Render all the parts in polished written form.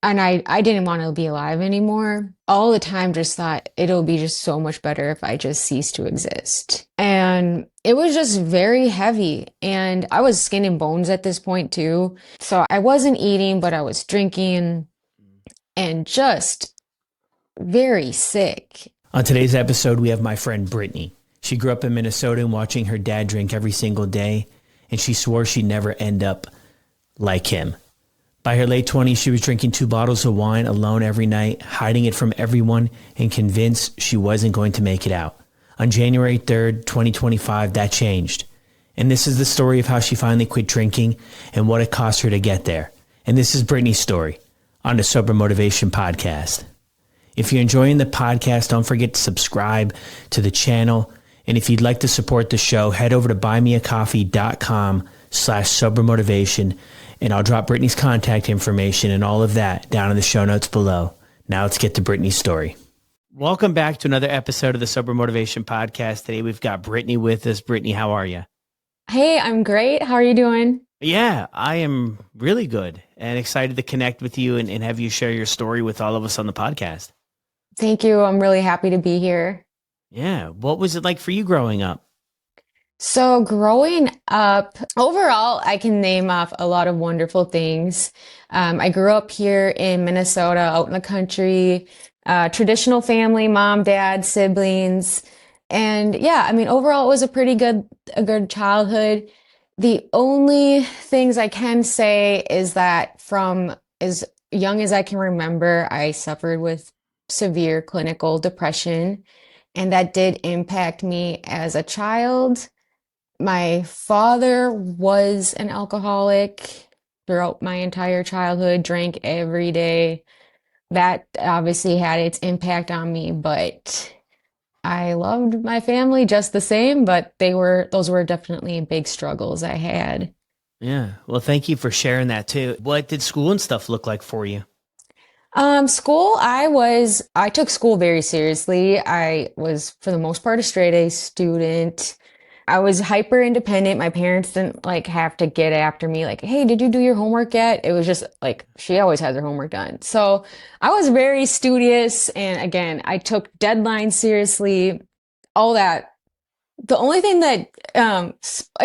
and I didn't want to be alive anymore. All the time just thought it'll be just so much better if I just cease to exist. And it was just very heavy. And I was skin and bones at this point too. So I wasn't eating, but I was drinking and just very sick. On today's episode, we have my friend Brittany. She grew up in Minnesota and watching her dad drink every single day, and she swore she'd never end up like him. By her late 20s, she was drinking 2 bottles of wine alone every night, hiding it from everyone, and convinced she wasn't going to make it out. On January 3rd, 2025, that changed. And this is the story of how she finally quit drinking and what it cost her to get there. And this is Brittany's story on the Sober Motivation Podcast. If you're enjoying the podcast, don't forget to subscribe to the channel. And if you'd like to support the show, head over to buymeacoffee.com/sobermotivation, and I'll drop Brittany's contact information and all of that down in the show notes below. Now let's get to Brittany's story. Welcome back to another episode of the Sober Motivation Podcast. Today we've got Brittany with us. Brittany, how are you? Hey, I'm great. How are you doing? Yeah, I am really good and excited to connect with you and have you share your story with all of us on the podcast. Thank you. I'm really happy to be here. Yeah. What was it like for you growing up? So growing up, overall, I can name off a lot of wonderful things. I grew up here in Minnesota, out in the country, traditional family, mom, dad, siblings. And yeah, I mean, overall, it was a good childhood. The only things I can say is that from as young as I can remember, I suffered with severe clinical depression, and that did impact me as a child. My father was an alcoholic throughout my entire childhood, drank every day. That obviously had its impact on me, but I loved my family just the same, but those were definitely big struggles I had. Yeah. Well, thank you for sharing that too. What did school and stuff look like for you? School, I took school very seriously. I was, for the most part, a straight A student. I was hyper independent. My parents didn't like have to get after me, like, hey, did you do your homework yet? It was just like, she always has her homework done. So I was very studious. And again, I took deadlines seriously, all that. The only thing that,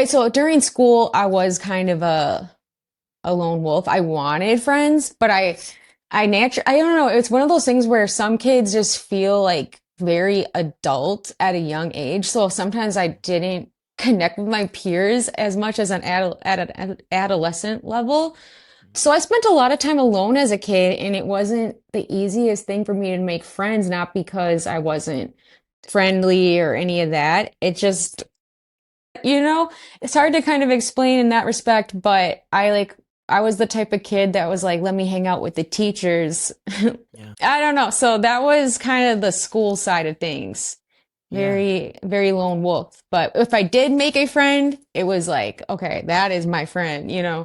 so during school, I was kind of a lone wolf. I wanted friends, but I don't know. It's one of those things where some kids just feel like very adult at a young age. So sometimes I didn't connect with my peers as much as at an adolescent level. So I spent a lot of time alone as a kid, and it wasn't the easiest thing for me to make friends, not because I wasn't friendly or any of that. It just, it's hard to kind of explain in that respect, but I was the type of kid that was like, let me hang out with the teachers. Yeah. I don't know. So that was kind of the school side of things. Yeah. Very, very lone wolf. But if I did make a friend, it was like, okay, that is my friend, Yeah.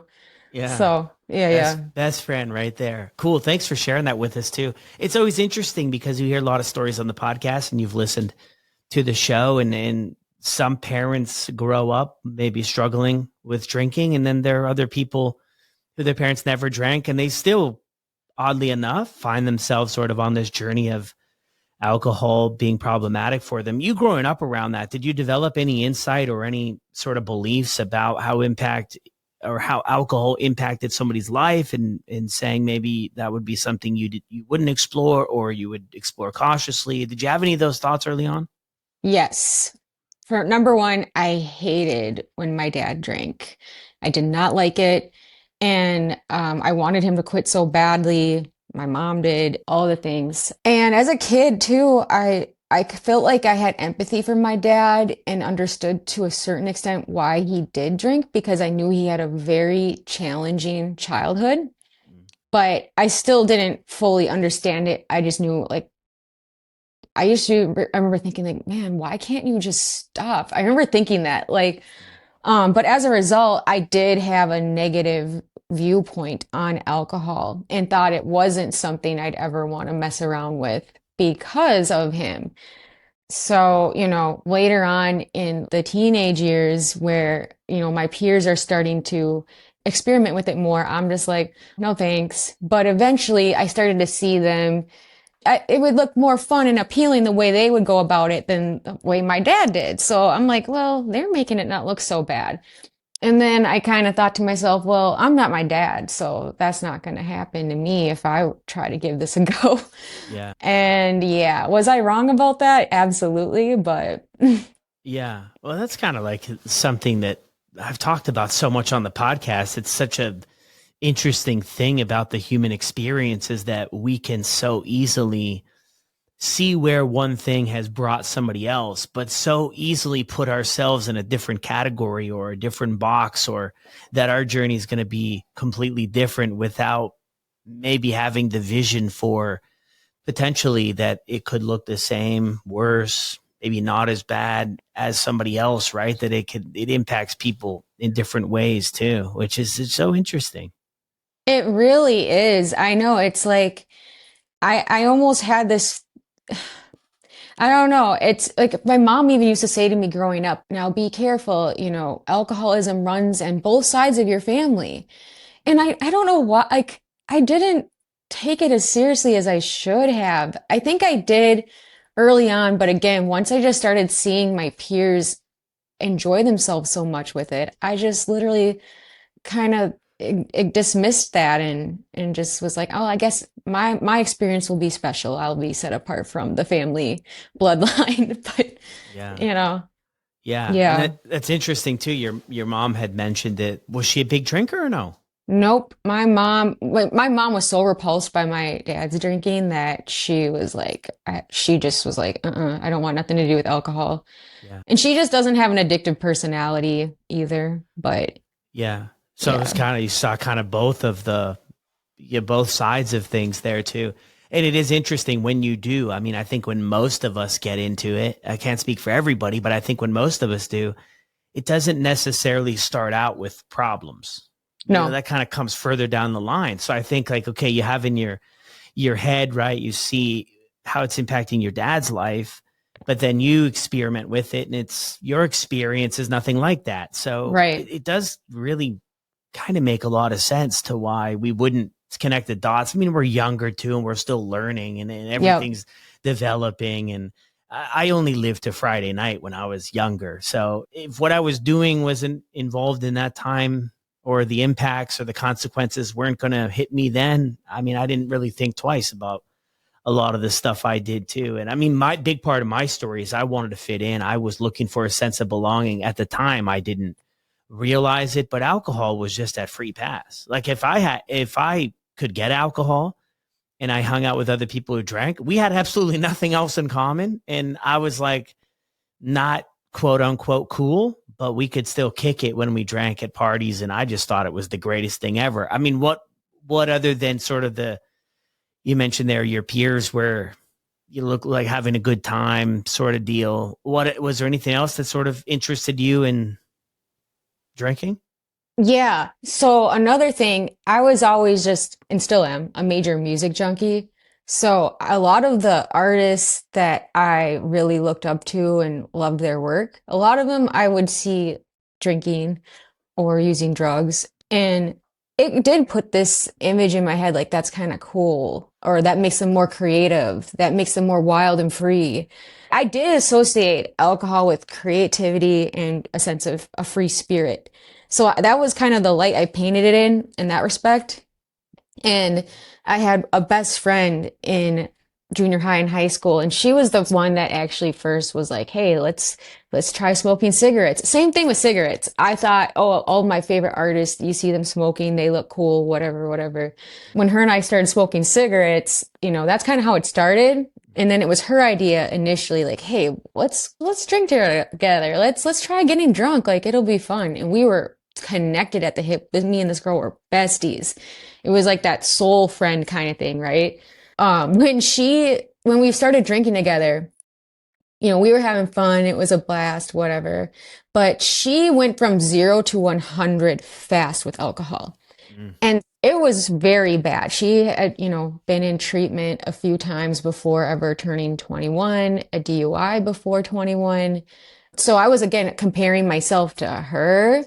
So yeah. Best friend right there. Cool. Thanks for sharing that with us too. It's always interesting because you hear a lot of stories on the podcast and you've listened to the show, and some parents grow up maybe struggling with drinking, and then there are other people who their parents never drank and they still, oddly enough, find themselves sort of on this journey of alcohol being problematic for them. You growing up around that, did you develop any insight or any sort of beliefs about how alcohol impacted somebody's life, and saying maybe that would be something you wouldn't explore, or you would explore cautiously? Did you have any of those thoughts early on? Yes. For number one, I hated when my dad drank. I did not like it. And I wanted him to quit so badly. My mom did all the things. And as a kid too, I felt like I had empathy for my dad and understood to a certain extent why he did drink, because I knew he had a very challenging childhood. But I still didn't fully understand it. I just knew, like, I remember thinking, like, man, why can't you just stop? I remember thinking that, like, but as a result, I did have a negative viewpoint on alcohol and thought it wasn't something I'd ever want to mess around with because of him. So, later on in the teenage years where, my peers are starting to experiment with it more, I'm just like, no thanks. But eventually I started to see them. It would look more fun and appealing the way they would go about it than the way my dad did. So I'm like, well, they're making it not look so bad. And then I kind of thought to myself, well, I'm not my dad, so that's not going to happen to me if I try to give this a go. Yeah. And yeah, was I wrong about that? Absolutely. But Yeah. Well, that's kind of like something that I've talked about so much on the podcast. It's such a interesting thing about the human experience is that we can so easily see where one thing has brought somebody else, but so easily put ourselves in a different category or a different box, or that our journey is going to be completely different without maybe having the vision for potentially that it could look the same, worse, maybe not as bad as somebody else, right? That it impacts people in different ways too, which is it's so interesting. it really is. I know it's like I almost had this. I don't know. It's like my mom even used to say to me growing up, now be careful, alcoholism runs in both sides of your family. And I don't know what, like, I didn't take it as seriously as I should have. I think I did early on, but again, once I just started seeing my peers enjoy themselves so much with it, I just literally kind of dismissed that and just was like, oh, I guess my experience will be special. I'll be set apart from the family bloodline. But Yeah. you know, Yeah. And yeah. that's interesting too. Your mom had mentioned it. Was she a big drinker or no? Nope. My mom was so repulsed by my dad's drinking that she was like, she just was like, I don't want nothing to do with alcohol. Yeah. And she just doesn't have an addictive personality either. But Yeah. So it's yeah, kind of, you saw kind of both of the, yeah, both sides of things there too. And it is interesting when you do. I mean, I think when most of us get into it, I can't speak for everybody, but I think when most of us do, it doesn't necessarily start out with problems. no, That kind of comes further down the line. So I think like, okay, you have in your head, right? You see how it's impacting your dad's life, but then you experiment with it and it's your experience is nothing like that. So right. it does really kind of make a lot of sense to why we wouldn't connect the dots. I mean, we're younger too, and we're still learning and Yep. everything's developing. And I only lived to Friday night when I was younger. So if what I was doing wasn't involved in that time, or the impacts or the consequences weren't going to hit me then, I mean, I didn't really think twice about a lot of the stuff I did too. And I mean, my big part of my story is I wanted to fit in. I was looking for a sense of belonging. At the time, I didn't realize it, but alcohol was just that free pass. Like if I could get alcohol and I hung out with other people who drank, we had absolutely nothing else in common. And I was like, not quote unquote cool, but we could still kick it when we drank at parties. And I just thought it was the greatest thing ever. I mean, what other than sort of you mentioned there, your peers where you look like having a good time sort of deal. What was there anything else that sort of interested you in drinking? Yeah. So another thing, I was always just, and still am, a major music junkie. So a lot of the artists that I really looked up to and loved their work, a lot of them I would see drinking or using drugs. And it did put this image in my head like that's kind of cool, or that makes them more creative, that makes them more wild and free. I did associate alcohol with creativity and a sense of a free spirit. So that was kind of the light I painted it in that respect. And I had a best friend in junior high and high school, and she was the one that actually first was like, "Hey, let's try smoking cigarettes." Same thing with cigarettes. I thought, "Oh, all my favorite artists, you see them smoking, they look cool, whatever, whatever." When her and I started smoking cigarettes, that's kind of how it started. And then it was her idea initially, like, "Hey, let's drink together. Let's try getting drunk. Like it'll be fun." And we were connected at the hip. Me and this girl were besties. It was like that soul friend kind of thing, right? When we started drinking together, we were having fun. It was a blast, whatever. But she went from 0 to 100 fast with alcohol. Mm. And it was very bad. She had, been in treatment a few times before ever turning 21, a DUI before 21. So I was again comparing myself to her.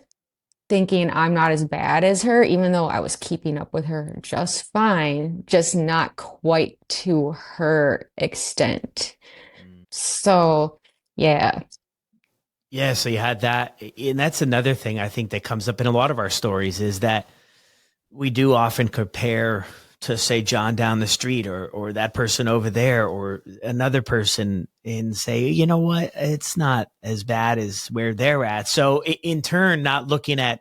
thinking I'm not as bad as her, even though I was keeping up with her just fine, just not quite to her extent. Mm. So, yeah. Yeah, so you had that. And that's another thing I think that comes up in a lot of our stories is that we do often compare to say John down the street or that person over there or another person and say, you know what, it's not as bad as where they're at. So in turn, not looking at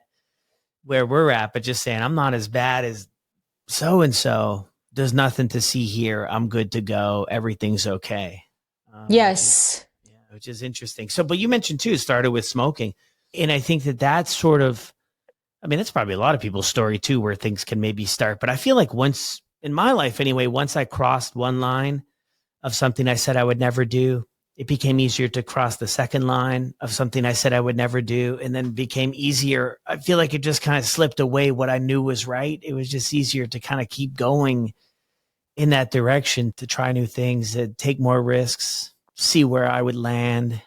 where we're at, but just saying I'm not as bad as so and so. There's nothing to see here. I'm good to go. Everything's okay. Which is Yes. yeah, which is interesting. So, but you mentioned too, it started with smoking, and I think that that's sort of, I mean, that's probably a lot of people's story too, where things can maybe start. But I feel like once in my life anyway, once I crossed one line of something I said I would never do, it became easier to cross the second line of something I said I would never do. And then became easier. I feel like it just kind of slipped away what I knew was right. It was just easier to kind of keep going in that direction to try new things, to take more risks, see where I would land.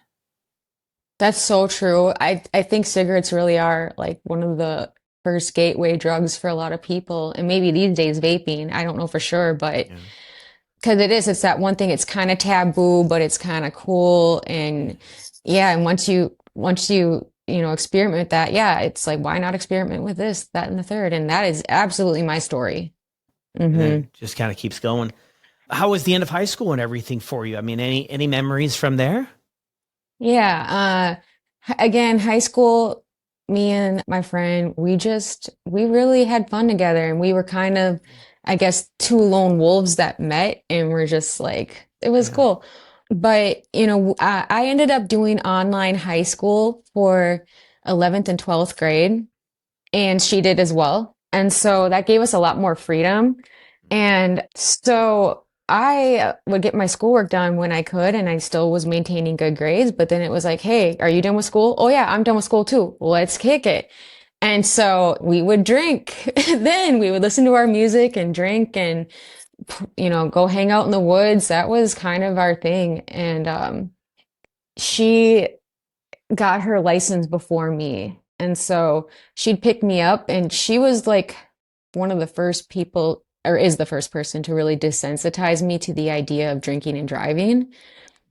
That's so true. I think cigarettes really are like one of the first gateway drugs for a lot of people. And maybe these days vaping, I don't know for sure, but Yeah. because it's that one thing, it's kind of taboo, but it's kind of cool. And yeah, and once you experiment with that, yeah, it's like, why not experiment with this, that, and the third? And that is absolutely my story. And then Hmm. it just kind of keeps going. How was the end of high school and everything for you? I mean, any memories from there? Yeah. Again, high school, me and my friend, we really had fun together. And we were kind of, I guess, two lone wolves that met and we're just like, it was Yeah. cool. But, I ended up doing online high school for 11th and 12th grade and she did as well. And so that gave us a lot more freedom. And so I would get my schoolwork done when I could, and I still was maintaining good grades. But then it was like, hey, are you done with school? Oh, yeah, I'm done with school too. Let's kick it. And so we would drink. Then we would listen to our music and drink and, go hang out in the woods. That was kind of our thing. And she got her license before me. And so she'd pick me up, and she was like one of the first people, or is the first person to really desensitize me to the idea of drinking and driving.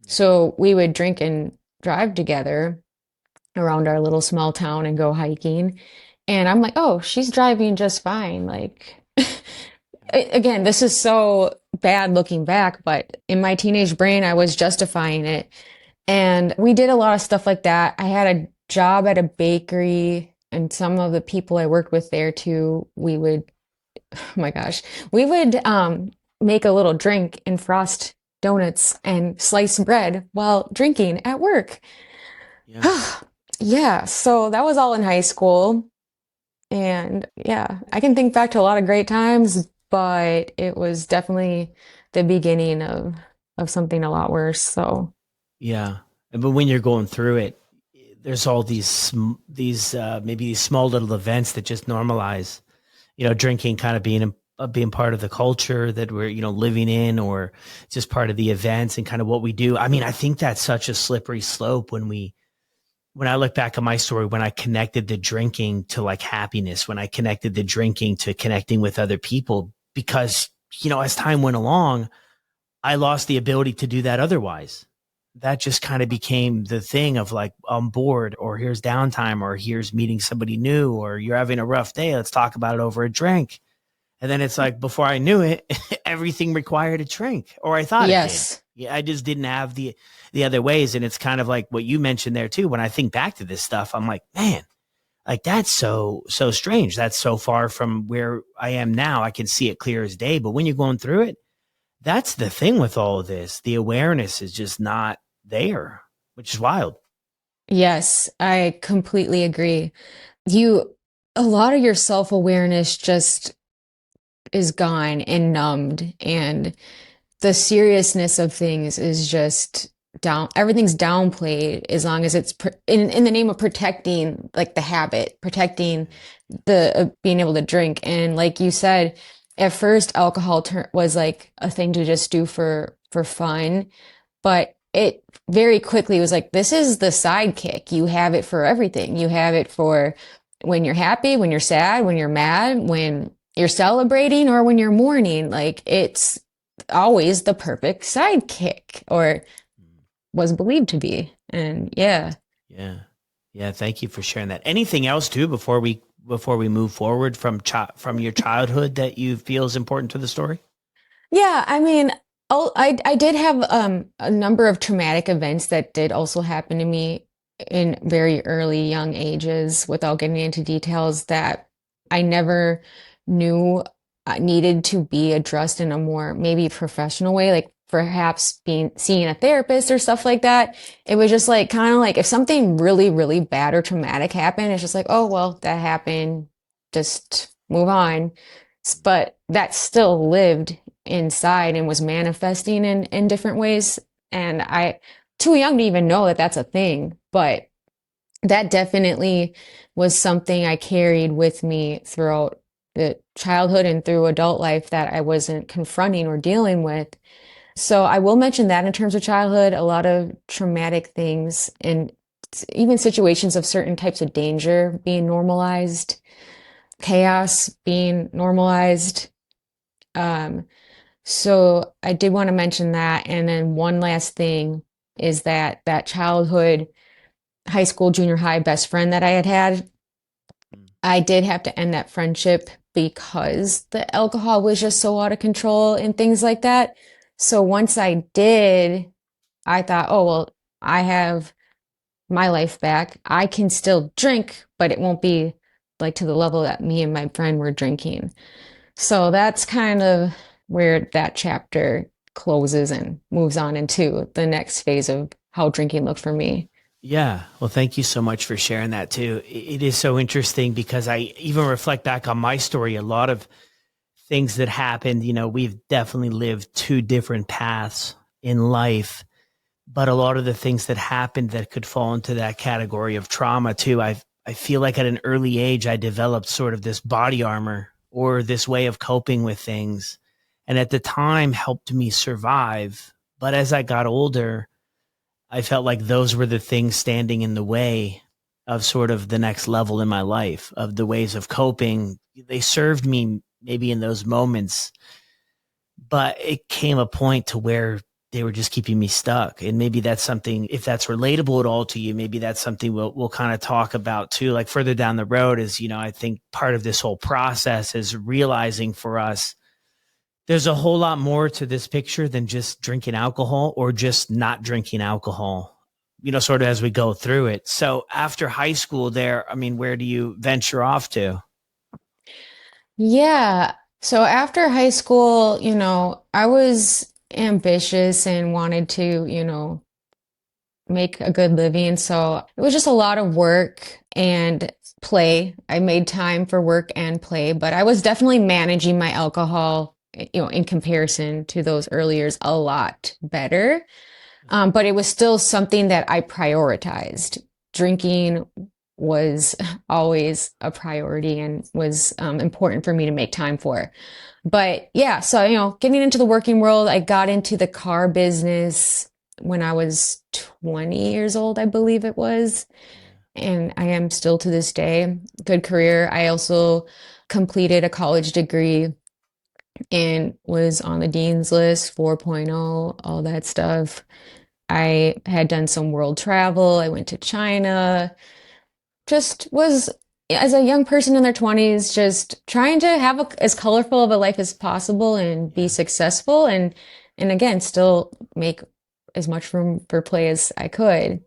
So we would drink and drive together around our little small town and go hiking. And I'm like, oh, she's driving just fine. Like, again, this is so bad looking back, but in my teenage brain, I was justifying it. And we did a lot of stuff like that. I had a job at a bakery, and some of the people I worked with there too, oh my gosh, we would make a little drink and frost donuts and slice bread while drinking at work. Yeah. Yeah, so that was all in high school. And yeah, I can think back to a lot of great times, but it was definitely the beginning of something a lot worse. So, Yeah. But when you're going through it, there's all these maybe these small little events that just normalize, drinking kind of being part of the culture that we're, living in, or just part of the events and kind of what we do. I mean, I think that's such a slippery slope when I look back at my story, when I connected the drinking to like happiness, when I connected the drinking to connecting with other people, because, as time went along, I lost the ability to do that otherwise. That just kind of became the thing of like, I'm bored, or here's downtime, or here's meeting somebody new, or you're having a rough day. Let's talk about it over a drink. And then it's like, before I knew it, everything required a drink, or I thought it did. yes. Yeah, I just didn't have the other ways. And it's kind of like what you mentioned there too. When I think back to this stuff, I'm like, man, like that's so strange. That's so far from where I am now. I can see it clear as day. But when you're going through it, that's the thing with all of this. The awareness is just not there, which is wild. Yes, I completely agree. A lot of your self-awareness just is gone and numbed, and the seriousness of things is just everything's downplayed as long as it's in the name of protecting like the habit, protecting the being able to drink. And like you said, at first alcohol was like a thing to just do for fun, but it very quickly was like, this is the sidekick. You have it for everything. You have it for when you're happy, when you're sad, when you're mad, when you're celebrating, or when you're mourning. Like it's always the perfect sidekick, or was believed to be. And yeah. Yeah. Yeah. Thank you for sharing that. Anything else too before we move forward from your childhood that you feel is important to the story? Yeah, I mean, I did have a number of traumatic events that did also happen to me in very early young ages, without getting into details, that I never knew needed to be addressed in a more maybe professional way, like perhaps being seeing a therapist or stuff like that. It was just like kind of like if something really, really bad or traumatic happened, it's just like, oh well, that happened, just move on. But that still lived inside and was manifesting in different ways. And I, too young to even know that that's a thing, but that definitely was something I carried with me throughout the childhood and through adult life that I wasn't confronting or dealing with. So I will mention that in terms of childhood, a lot of traumatic things and even situations of certain types of danger being normalized, chaos being normalized. Um, So I did want to mention that. And then one last thing is that that childhood, high school, junior high best friend that I had, I did have to end that friendship because the alcohol was just so out of control and things like that. So once I did, I thought, oh, well, I have my life back. I can still drink, but it won't be like to the level that me and my friend were drinking. So that's kind of where that chapter closes and moves on into the next phase of how drinking looked for me. Yeah. Well, thank you so much for sharing that too. It is so interesting because I even reflect back on my story. A lot of things that happened, we've definitely lived two different paths in life, but a lot of the things that happened that could fall into that category of trauma too. I feel like at an early age, I developed sort of this body armor or this way of coping with things. And at the time helped me survive. But as I got older, I felt like those were the things standing in the way of sort of the next level in my life, of the ways of coping. They served me maybe in those moments, but it came a point to where they were just keeping me stuck. And maybe that's something, if that's relatable at all to you, maybe that's something we'll kind of talk about too, like further down the road is, I think part of this whole process is realizing for us there's a whole lot more to this picture than just drinking alcohol or just not drinking alcohol, sort of as we go through it. So after high school there, I mean, where do you venture off to? Yeah. So after high school, I was ambitious and wanted to, make a good living. So it was just a lot of work and play. I made time for work and play, but I was definitely managing my alcohol, in comparison to those early years, a lot better. But it was still something that I prioritized. Drinking was always a priority and was important for me to make time for. But yeah, so, getting into the working world, I got into the car business when I was 20 years old, I believe it was. And I am still to this day. Good career. I also completed a college degree and was on the dean's list, 4.0, all that stuff. I had done some world travel. I went to China. Just was, as a young person in their 20s, just trying to have as colorful of a life as possible and be Yeah. successful and again, still make as much room for play as I could.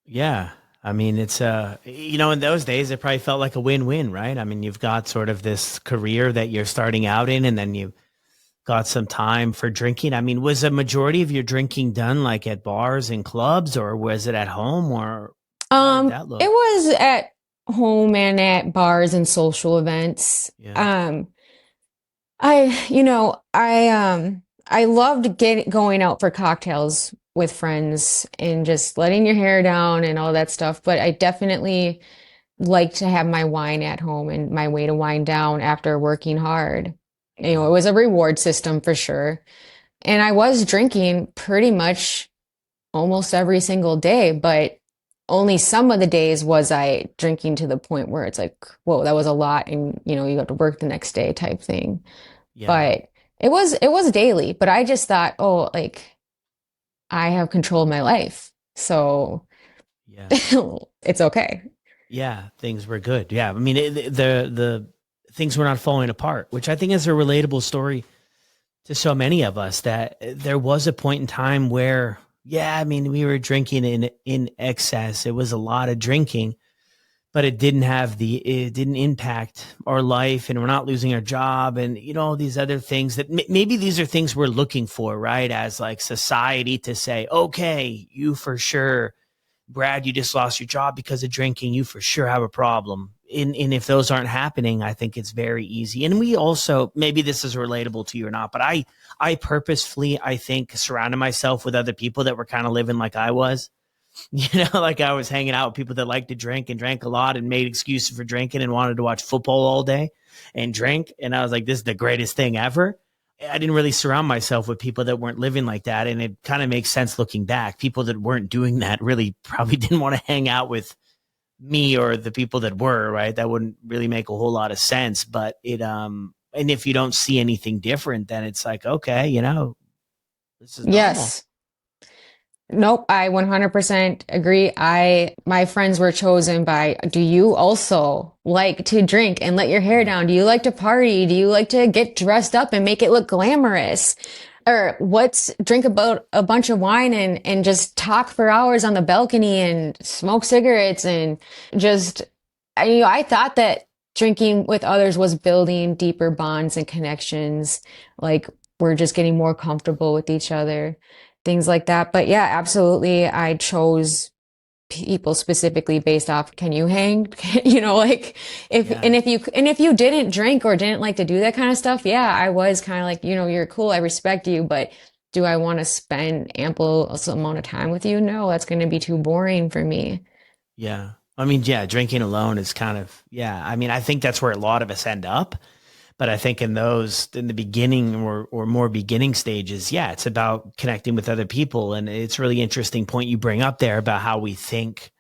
Yeah. I mean, it's in those days it probably felt like a win-win, right? I mean, you've got sort of this career that you're starting out in and then you got some time for drinking. I mean, was a majority of your drinking done like at bars and clubs or was it at home or how did that It look? was at home and at bars and social events. Yeah. I loved going out for cocktails with friends and just letting your hair down and all that stuff, but I definitely like to have my wine at home and my way to wind down after working hard. It Yeah. was a reward system for sure. And I was drinking pretty much almost every single day, but only some of the days was I drinking to the point where it's like, whoa, that was a lot, and you have to work the next day type thing. Yeah. But it was daily. But I just thought, oh, like I have control of my life, so Yeah. it's okay. Yeah. Things were good. Yeah. I mean, the things were not falling apart, which I think is a relatable story to so many of us, that there was a point in time where, yeah, I mean, we were drinking in excess. It was a lot of drinking, but it didn't impact our life, and we're not losing our job, and all these other things that maybe these are things we're looking for, right? As like society to say, okay, you for sure, Brad, you just lost your job because of drinking. You for sure have a problem. And if those aren't happening, I think it's very easy. And we also, maybe this is relatable to you or not, but I purposefully, I think, surrounded myself with other people that were kind of living like I was. Like I was hanging out with people that liked to drink and drank a lot and made excuses for drinking and wanted to watch football all day and drink. And I was like, this is the greatest thing ever. I didn't really surround myself with people that weren't living like that. And it kind of makes sense looking back. People that weren't doing that really probably didn't want to hang out with me or the people that were, right? That wouldn't really make a whole lot of sense. But and if you don't see anything different, then it's like, okay, this is normal. Yes. Nope, I 100% agree. My friends were chosen by, do you also like to drink and let your hair Yeah. down? Do you like to party? Do you like to get dressed up and make it look glamorous? Or what's drink about a bunch of wine and just talk for hours on the balcony and smoke cigarettes and just, I thought that drinking with others was building deeper bonds and connections. Like we're just getting more comfortable with each other, things like that. But yeah, absolutely. I chose people specifically based off, can you hang? Like Yeah. if you didn't drink or didn't like to do that kind of stuff, yeah, I was kind of like, you're cool, I respect you, but do I want to spend ample amount of time with you? No, that's going to be too boring for me. Yeah. I mean, yeah, drinking alone is kind of, yeah. I mean, I think that's where a lot of us end up. But I think in the beginning or more beginning stages, yeah, it's about connecting with other people. And it's a really interesting point you bring up there about how we think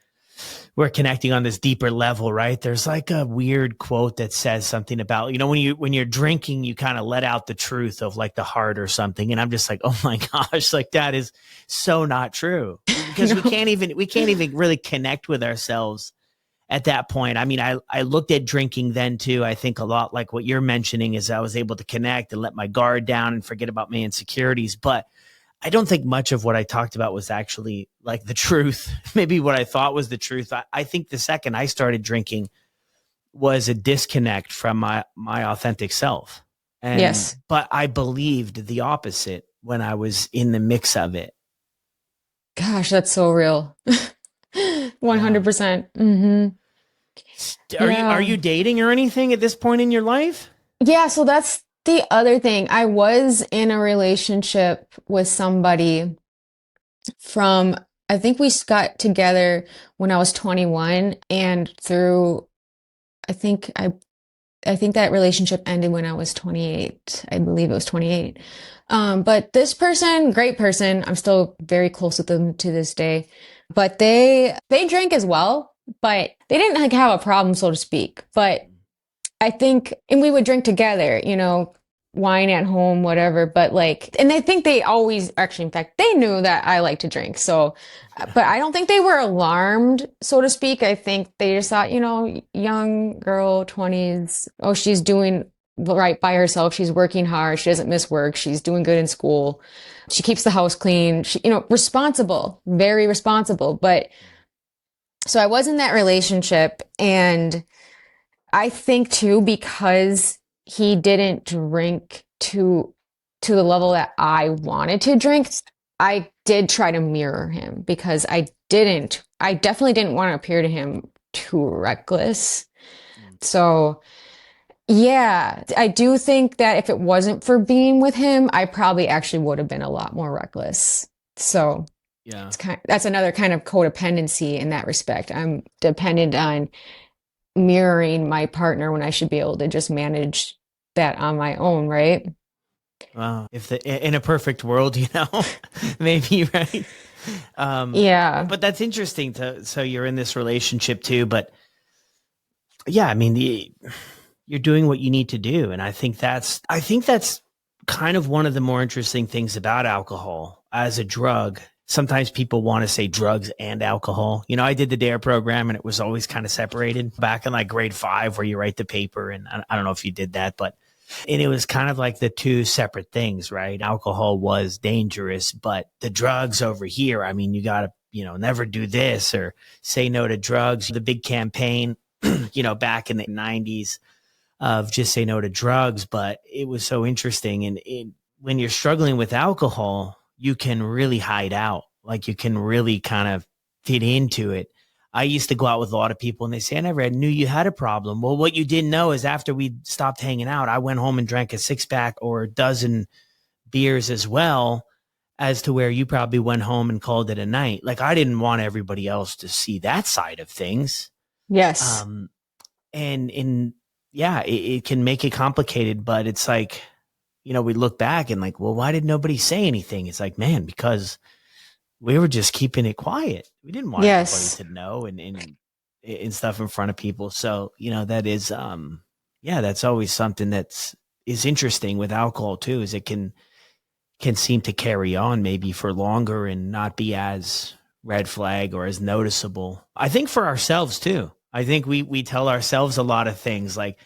we're connecting on this deeper level, right? There's like a weird quote that says something about, when you're drinking, you kind of let out the truth of like the heart or something. And I'm just like, oh my gosh, like that is so not true, because No. we can't even really connect with ourselves at that point. I mean, I looked at drinking then too. I think a lot like what you're mentioning is I was able to connect and let my guard down and forget about my insecurities. But I don't think much of what I talked about was actually like the truth. Maybe what I thought was the truth. I think the second I started drinking was a disconnect from my authentic self. Yes. But I believed the opposite when I was in the mix of it. Gosh, that's so real. Yeah. 100%. Hmm. Are Yeah. you dating or anything at this point in your life? Yeah, so that's the other thing. I was in a relationship with somebody from, I think we got together when I was 21, and through, I think I think that relationship ended when I was 28. I believe it was 28. But this person, great person, I'm still very close with them to this day. But they drank as well, but they didn't like have a problem, so to speak. But I think, and we would drink together, wine at home, whatever. But like, and I think they always, actually, in fact, they knew that I like to drink. So, but I don't think they were alarmed, so to speak. I think they just thought, young girl, 20s, oh, she's doing right by herself. She's working hard. She doesn't miss work. She's doing good in school. She keeps the house clean. She, responsible, very responsible. But so I was in that relationship, and I think too, because he didn't drink to the level that I wanted to drink, I did try to mirror him because I definitely didn't want to appear to him too reckless. So, yeah, I do think that if it wasn't for being with him, I probably actually would have been a lot more reckless. So, Yeah. that's another kind of codependency in that respect. I'm dependent on mirroring my partner when I should be able to just manage that on my own, right? If in a perfect world, maybe, right? Yeah. But that's interesting so you're in this relationship too, but yeah, I mean, you're doing what you need to do. And I think that's kind of one of the more interesting things about alcohol as a drug. Sometimes people want to say drugs and alcohol. I did the DARE program and it was always kind of separated back in like grade 5 where you write the paper. And I don't know if you did that, and it was kind of like the two separate things, right? Alcohol was dangerous, but the drugs over here, I mean, you got to, never do this or say no to drugs. The big campaign, back in the 90s of just say no to drugs. But it was so interesting. And when you're struggling with alcohol, you can really hide out. Like you can really kind of fit into it. I used to go out with a lot of people and they say, I never knew you had a problem. Well, what you didn't know is after we stopped hanging out, I went home and drank a 6-pack or a dozen beers as well, as to where you probably went home and called it a night. Like I didn't want everybody else to see that side of things. Yes. Um, and yeah, it can make it complicated, but it's like, we look back and like, well, why did nobody say anything? It's like, man, because we were just keeping it quiet. We didn't want everybody Yes. to know and stuff in front of people. So, that is, yeah, that's always something is interesting with alcohol too, is it can seem to carry on maybe for longer and not be as red flag or as noticeable. I think for ourselves too. I think we tell ourselves a lot of things like,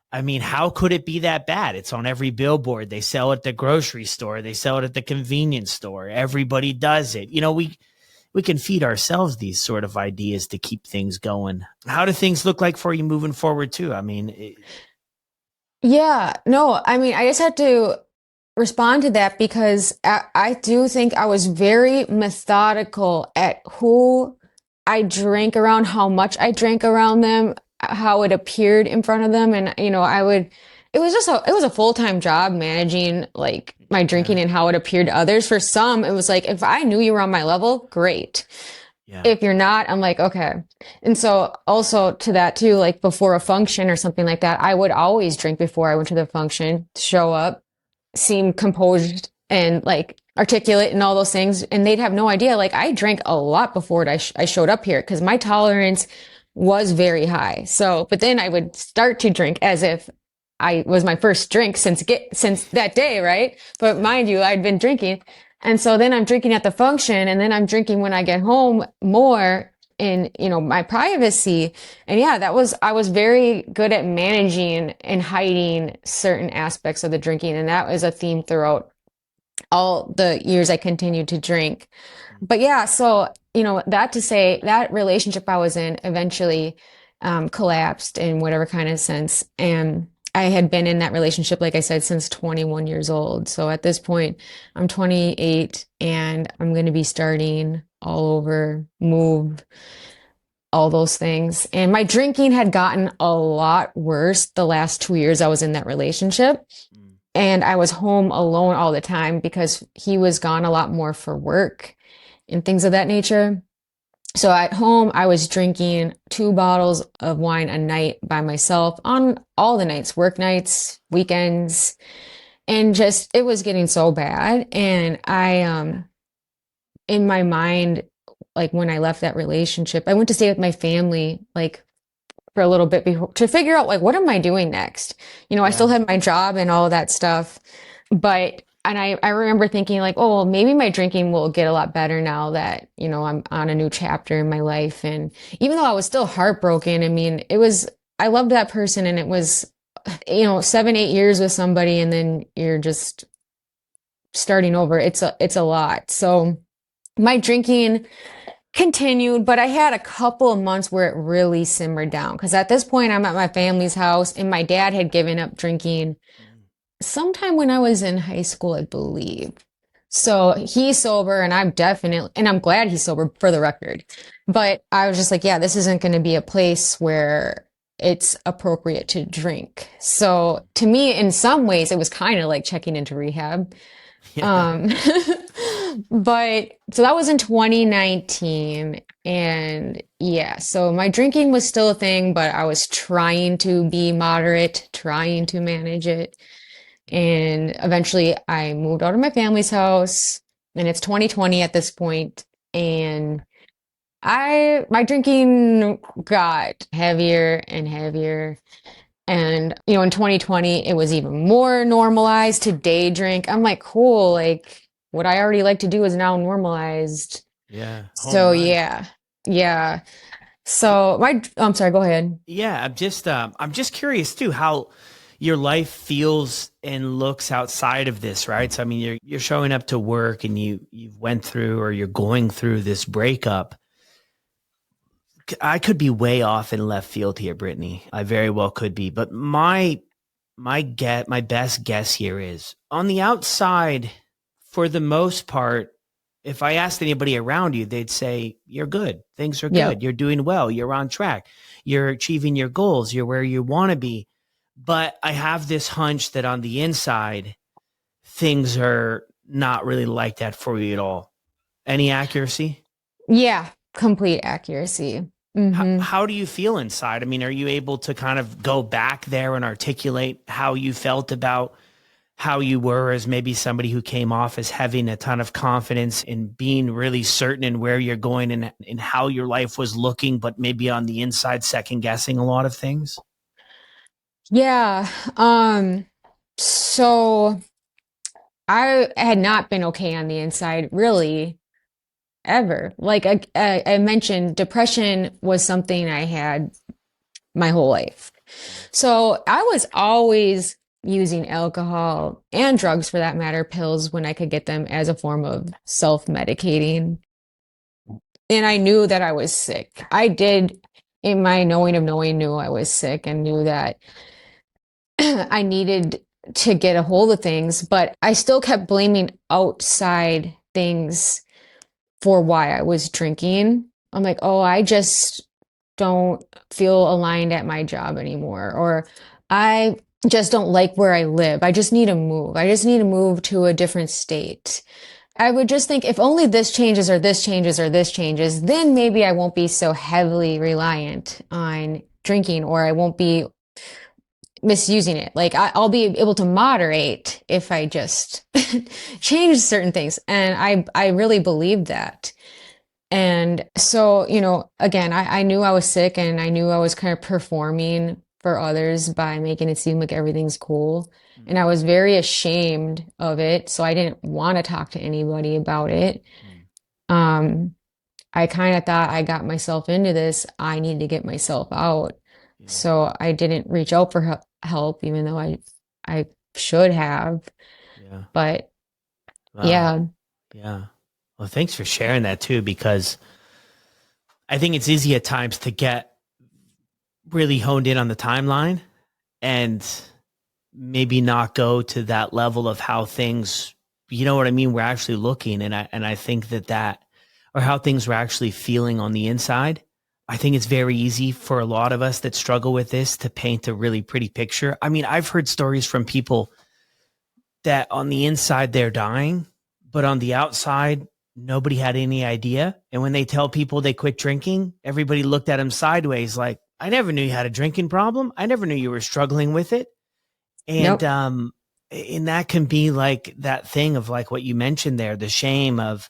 I mean, how could it be that bad? It's on every billboard. They sell it at the grocery store. They sell it at the convenience store. Everybody does it. We can feed ourselves these sort of ideas to keep things going. How do things look like for you moving forward too? I mean, Yeah. No, I mean, I just had to respond to that because I do think I was very methodical at who I drank around, how much I drank around them, how it appeared in front of them. And, it was a full-time job managing like my yeah, drinking and how it appeared to others. For some, it was like, if I knew you were on my level, great. yeah, If you're not, I'm like, okay. And so also to that too, like before a function or something like that, I would always drink before I went to the function, show up, seem composed and like articulate and all those things. And they'd have no idea. Like I drank a lot before I showed up here because my tolerance was very high. So, but then I would start to drink as if I was my first drink since that day, right? But yeah. mind you, I'd been drinking. And so then I'm drinking at the function and then I'm drinking when I get home more in, my privacy. And yeah, I was very good at managing and hiding certain aspects of the drinking. And that was a theme throughout all the years I continued to drink. But yeah, so, that to say that relationship I was in eventually collapsed in whatever kind of sense. And I had been in that relationship, like I said, since 21 years old. So at this point, I'm 28 and I'm going to be starting all over, move, all those things. And my drinking had gotten a lot worse the last 2 years I was in that relationship. Mm, And I was home alone all the time because he was gone a lot more for work and things of that nature. So at home, I was drinking 2 bottles of wine a night by myself on all the nights, work nights, weekends, and just it was getting so bad. And in my mind, like when I left that relationship, I went to stay with my family, like for a little bit before to figure out like what am I doing next? I still yeah, had my job and all of that stuff, but and I remember thinking like, oh, well, maybe my drinking will get a lot better now that, I'm on a new chapter in my life. And even though I was still heartbroken, I mean, I loved that person and it was, 7, 8 years with somebody and then you're just starting over. It's a lot. So my drinking continued, but I had a couple of months where it really simmered down because at this point I'm at my family's house and my dad had given up drinking mm, sometime when I was in high school, I believe. So he's sober and I'm glad he's sober for the record. But I was just like, yeah, this isn't going to be a place where it's appropriate to drink. So to me, in some ways, it was kind of like checking into rehab. yeah. Um, but so that was in 2019. And yeah, so my drinking was still a thing, but I was trying to be moderate, trying to manage it. And eventually I moved out of my family's house, and it's 2020 at this point, and my drinking got heavier and heavier. And, in 2020, it was even more normalized to day drink. I'm like, cool, like what I already like to do is now normalized. Yeah. Home So run. yeah. Yeah. So I'm sorry, go ahead. Yeah, I'm just curious too how your life feels and looks outside of this, right? So I mean, you're showing up to work and you've went through or you're going through this breakup. I could be way off in left field here, Brittany. I very well could be, but my best guess here is on the outside, for the most part, if I asked anybody around you, they'd say, you're good. Things are Yep. good. You're doing well. You're on track. You're achieving your goals. You're where you want to be. But I have this hunch that on the inside, things are not really like that for you at all. Any accuracy? Yeah, complete accuracy. How do you feel inside? I mean, are you able to kind of go back there and articulate how you felt about how you were as maybe somebody who came off as having a ton of confidence and being really certain in where you're going and in how your life was looking, but maybe on the inside second guessing a lot of things? Yeah. So I had not been okay on the inside really ever. Like I mentioned, depression was something I had my whole life. So I was always using alcohol and drugs for that matter, pills when I could get them as a form of self-medicating. And I knew that I was sick. I did, in my knowing of knowing, knew I was sick and knew that I needed to get a hold of things, but I still kept blaming outside things for why I was drinking. I'm like, oh, I just don't feel aligned at my job anymore, or I just don't like where I live. I just need to move. I just need to move to a different state. I would just think if only this changes or this changes or this changes, then maybe I won't be so heavily reliant on drinking or I won't be misusing it. Like will be able to moderate if I just change certain things. And I really believed that. And so, again, I knew I was sick and I knew I was kind of performing for others by making it seem like everything's cool. And I was very ashamed of it. So I didn't want to talk to anybody about it. Mm-hmm. Um, I kind of thought I got myself into this. I need to get myself out. Yeah. So I didn't reach out for help, even though I should have. Yeah. But Wow. yeah, Yeah. Well, thanks for sharing that too, because I think it's easy at times to get really honed in on the timeline and maybe not go to that level of how things, you know what I mean? We're actually looking. And I think that, or how things were actually feeling on the inside. I think it's very easy for a lot of us that struggle with this to paint a really pretty picture. I mean, I've heard stories from people that on the inside they're dying, but on the outside, nobody had any idea. And when they tell people they quit drinking, everybody looked at them sideways like, I never knew you had a drinking problem. I never knew you were struggling with it. And nope. and that can be like that thing of like what you mentioned there, the shame of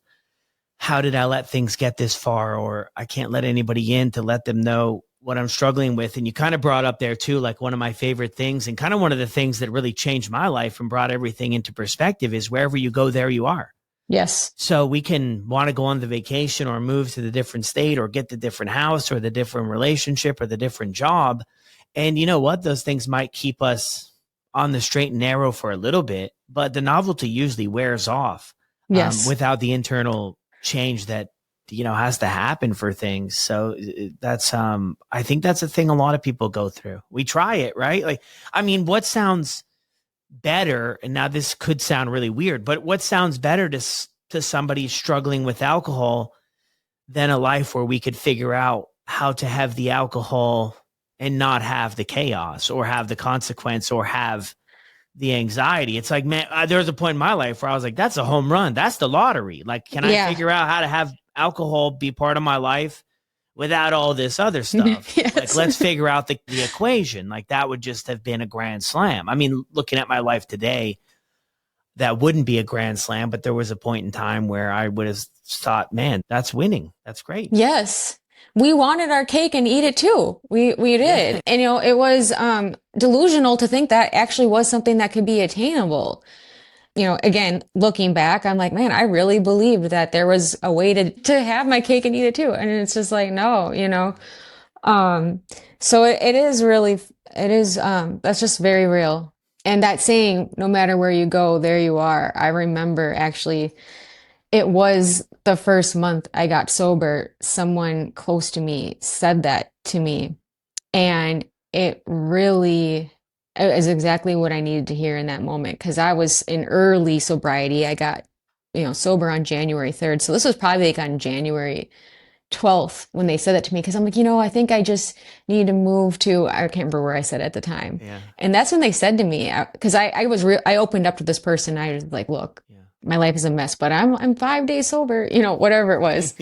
how did I let things get this far, or I can't let anybody in to let them know what I'm struggling with. And you kind of brought up there too, like one of my favorite things and kind of one of the things that really changed my life and brought everything into perspective is wherever you go, there you are. Yes. So we can want to go on the vacation or move to the different state or get the different house or the different relationship or the different job. And you know what? Those things might keep us on the straight and narrow for a little bit, but the novelty usually wears off Yes. without the internal change that has to happen for things. So that's I think that's a thing a lot of people go through. We try it, right? Like, I mean, what sounds better, and now this could sound really weird, but what sounds better to somebody struggling with alcohol than a life where we could figure out how to have the alcohol and not have the chaos or have the consequence or have the anxiety? It's like, man, there was a point in my life where I was like, that's a home run. That's the lottery. Like, can I Yeah. figure out how to have alcohol be part of my life without all this other stuff. Like, Yes. let's figure out the equation. Like, that would just have been a grand slam. I mean, looking at my life today, that wouldn't be a grand slam, but there was a point in time where I would have thought, man, that's winning. That's great. Yes. We wanted our cake and eat it too. We Yeah. did. And it was delusional to think that actually was something that could be attainable. Again, looking back, I'm like, man, I really believed that there was a way to have my cake and eat it too. And it's just like, no. Um, so it is really, it is, that's just very real. And that saying, no matter where you go, there you are. I remember actually, it was the first month I got sober. Someone close to me said that to me. And it really is exactly what I needed to hear in that moment because I was in early sobriety. I got, sober on January 3rd. So this was probably like on January 12th when they said that to me because I'm like, I think I just need to move to, I can't remember where I said at the time. Yeah. And that's when they said to me, because I was real, I opened up to this person. I was like, look, Yeah. my life is a mess, but I'm 5 days sober, whatever it was.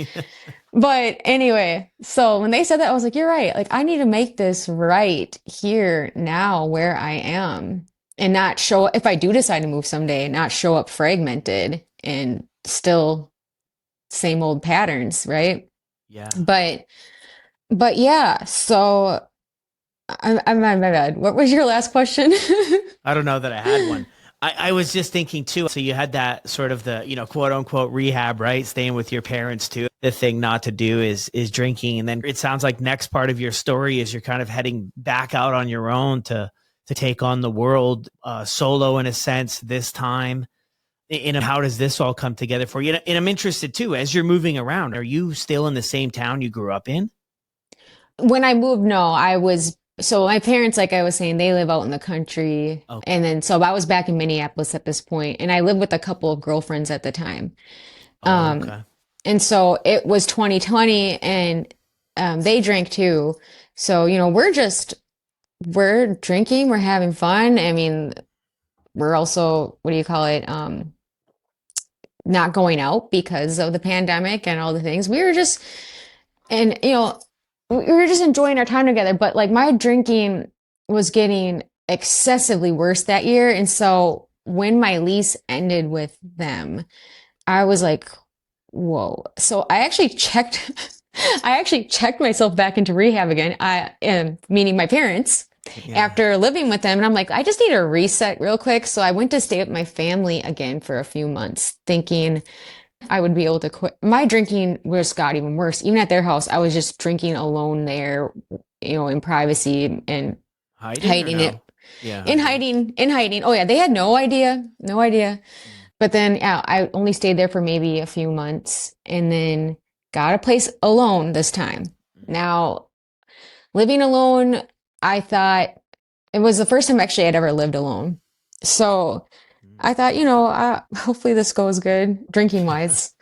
But anyway, so when they said that, I was like, you're right. Like, I need to make this right here now where I am and not show, if I do decide to move someday, not show up fragmented and still same old patterns, right? Yeah. But yeah, so I'm my bad. What was your last question? I don't know that I had one. I was just thinking too. So you had that sort of the, quote unquote rehab, right? Staying with your parents too. The thing not to do is drinking. And then it sounds like next part of your story is you're kind of heading back out on your own to take on the world solo in a sense this time. And how does this all come together for you? And I'm interested too, as you're moving around, are you still in the same town you grew up in? When I moved, no, so my parents, like I was saying, they live out in the country. Oh, And then, so I was back in Minneapolis at this point, and I lived with a couple of girlfriends at the time. Um, okay. and so it was 2020 and, they drank too. So, we're drinking, we're having fun. I mean, we're also, what do you call it? Not going out because of the pandemic and all the things. And we were just enjoying our time together, but like my drinking was getting excessively worse that year. And so when my lease ended with them, I was like, whoa. So I actually checked myself back into rehab again. Meaning my parents Yeah. after living with them. And I'm like, I just need a reset real quick. So I went to stay with my family again for a few months thinking I would be able to quit. My drinking was got even worse. Even at their house, I was just drinking alone there, in privacy and Hiding or hiding it. no? Yeah, In hiding. Oh yeah, they had no idea, no idea. But then yeah, I only stayed there for maybe a few months and then got a place alone this time. Now, living alone, I thought it was the first time actually I'd ever lived alone. So I thought, hopefully this goes good drinking wise.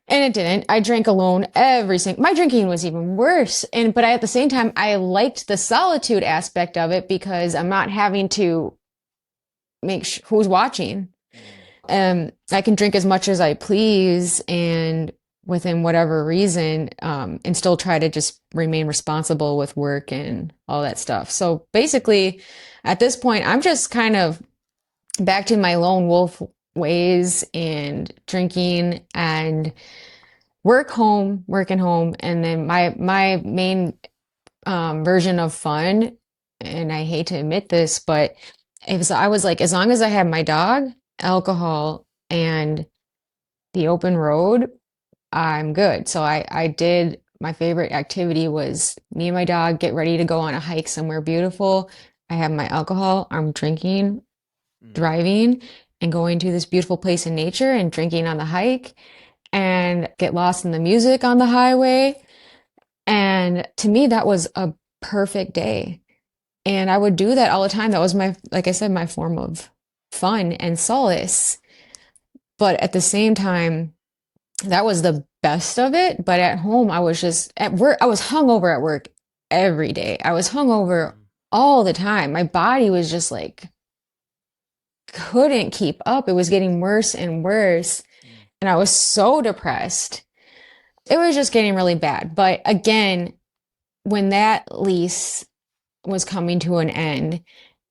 And it didn't. I drank alone every single. My drinking was even worse. But at the same time, I liked the solitude aspect of it because I'm not having to make who's watching. I can drink as much as I please and within whatever reason, and still try to just remain responsible with work and all that stuff. So basically, at this point, I'm just kind of back to my lone wolf ways and drinking and working home, and then my main version of fun, and I hate to admit this, but I was like, as long as I have my dog, alcohol, and the open road, I'm good. So I did my favorite activity was me and my dog get ready to go on a hike somewhere beautiful. I have my alcohol, I'm drinking, Mm. driving, and going to this beautiful place in nature and drinking on the hike and get lost in the music on the highway. And to me, that was a perfect day. And I would do that all the time. That was like I said, my form of fun and solace. But at the same time, that was the best of it. But at home, I was just at work. I was hungover at work every day. I was hungover all the time. My body was just like, couldn't keep up. It was getting worse and worse. And I was so depressed. it was just getting really bad. But again, when that lease was coming to an end,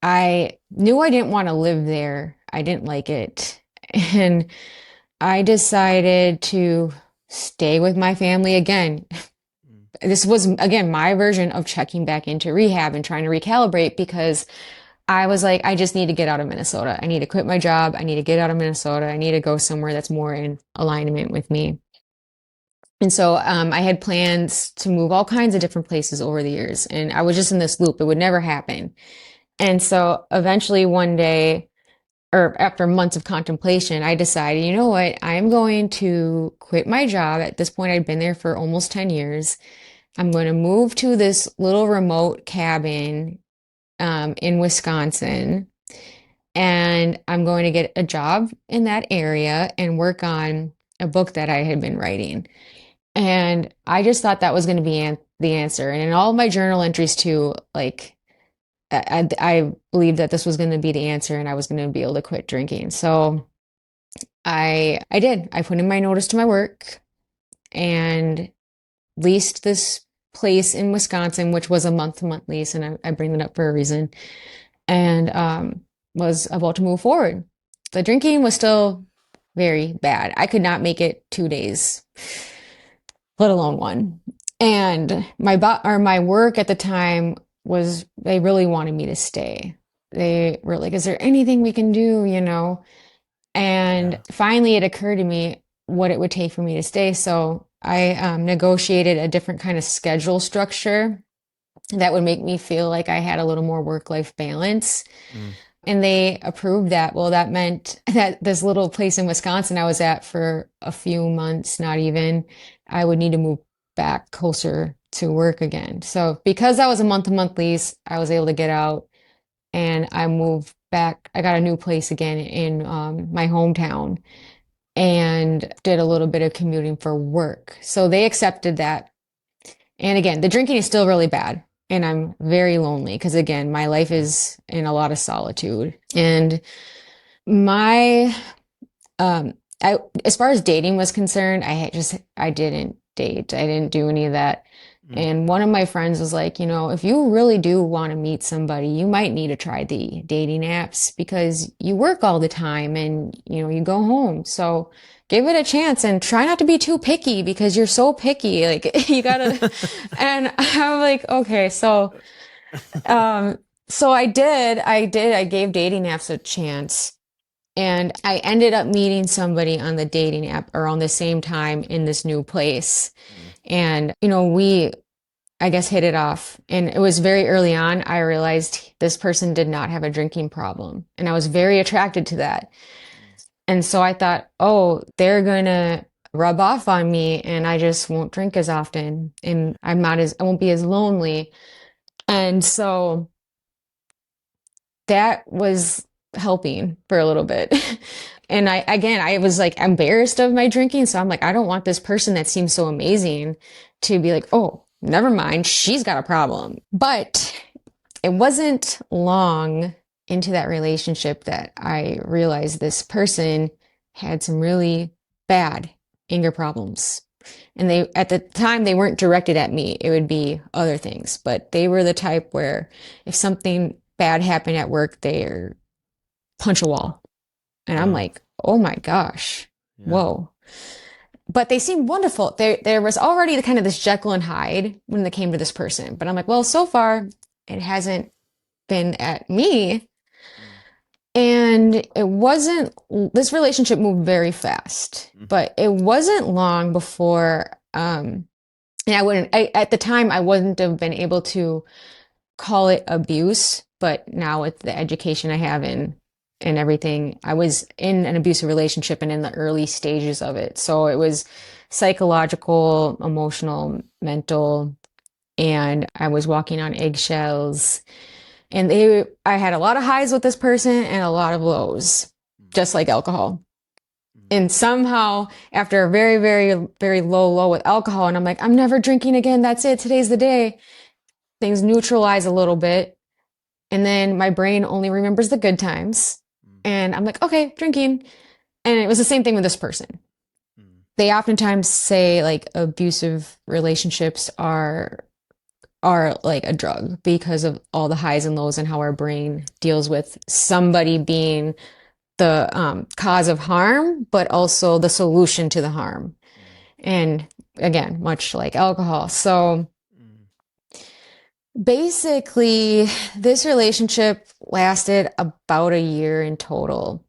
I knew I didn't want to live there. I didn't like it. And I decided to stay with my family again. Mm. This was, again, my version of checking back into rehab and trying to recalibrate because I was like, I just need to get out of Minnesota. I need to quit my job. I need to get out of Minnesota. I need to go somewhere that's more in alignment with me. And so I had plans to move all kinds of different places over the years. And I was just in this loop. It would never happen. And so eventually one day, or after months of contemplation, I decided, you know what? I'm going to quit my job. At this point, I'd been there for almost 10 years. I'm going to move to this little remote cabin in Wisconsin. And I'm going to get a job in that area and work on a book that I had been writing. And I just thought that was going to be the answer. And in all of my journal entries too, like I believed that this was going to be the answer and I was going to be able to quit drinking. So I did. I put in my notice to my work and leased this place in Wisconsin, which was a month-to-month lease, and I bring it up for a reason. And was about to move forward. The drinking was still very bad. I could not make it 2 days, let alone one. And my work at the time was they really wanted me to stay. They were like, "Is there anything we can do?" You know. And Yeah. finally, it occurred to me what it would take for me to stay. So I negotiated a different kind of schedule structure that would make me feel like I had a little more work-life balance. Mm. And they approved that. Well, that meant that this little place in Wisconsin I was at for a few months, not even, I would need to move back closer to work again. So because that was a month-to-month lease, I was able to get out and I moved back. I got a new place again in my hometown and did a little bit of commuting for work. So they accepted that. And again, the drinking is still really bad. And I'm very lonely because, again, my life Mm. is in a lot of solitude. And my, I, as far as dating was concerned, I didn't date. I didn't do any of that. Mm. And one of my friends was like, if you really do want to meet somebody, you might need to try the dating apps because you work all the time and, you go home. So give it a chance and try not to be too picky because you're so picky. Like you gotta, and I'm like, okay, um, so I gave dating apps a chance. And I ended up meeting somebody on the dating app around the same time in this new place. Mm. And, we, I guess, hit it off. And it was very early on, I realized this person did not have a drinking problem. And I was very attracted to that. Mm. And so I thought, oh, they're going to rub off on me and I just won't drink as often. And I won't be as lonely. And so that was helping for a little bit. And I was like embarrassed of my drinking. So I'm like, I don't want this person that seems so amazing to be like, oh, never mind, she's got a problem. But it wasn't long into that relationship that I realized this person had some really bad anger problems. And at the time, they weren't directed at me. It would be other things, but they were the type where if something bad happened at work, they're punch a wall. And I'm Oh, like, oh my gosh, yeah. whoa. But they seemed wonderful. There was already the kind of this Jekyll and Hyde when they came to this person. But I'm like, well, so far it hasn't been at me. Mm. And this relationship moved very fast, Mm. but it wasn't long before, and at the time, I wouldn't have been able to call it abuse, but now with the education I have and everything, I was in an abusive relationship and in the early stages of it. So it was psychological, emotional, mental, and I was walking on eggshells. And I had a lot of highs with this person and a lot of lows, Mm. just like alcohol. Mm. And somehow, after a very, very, very low with alcohol, and I'm like, I'm never drinking again. That's it. Today's the day. Things neutralize a little bit. And then my brain only remembers the good times. Mm. And I'm like, okay, drinking. And it was the same thing with this person. Mm. they oftentimes say like abusive relationships are like a drug because of all the highs and lows and how our brain deals with somebody being the cause of harm, but also the solution to the harm. And again, much like alcohol. So Mm. basically, this relationship lasted about a year in total.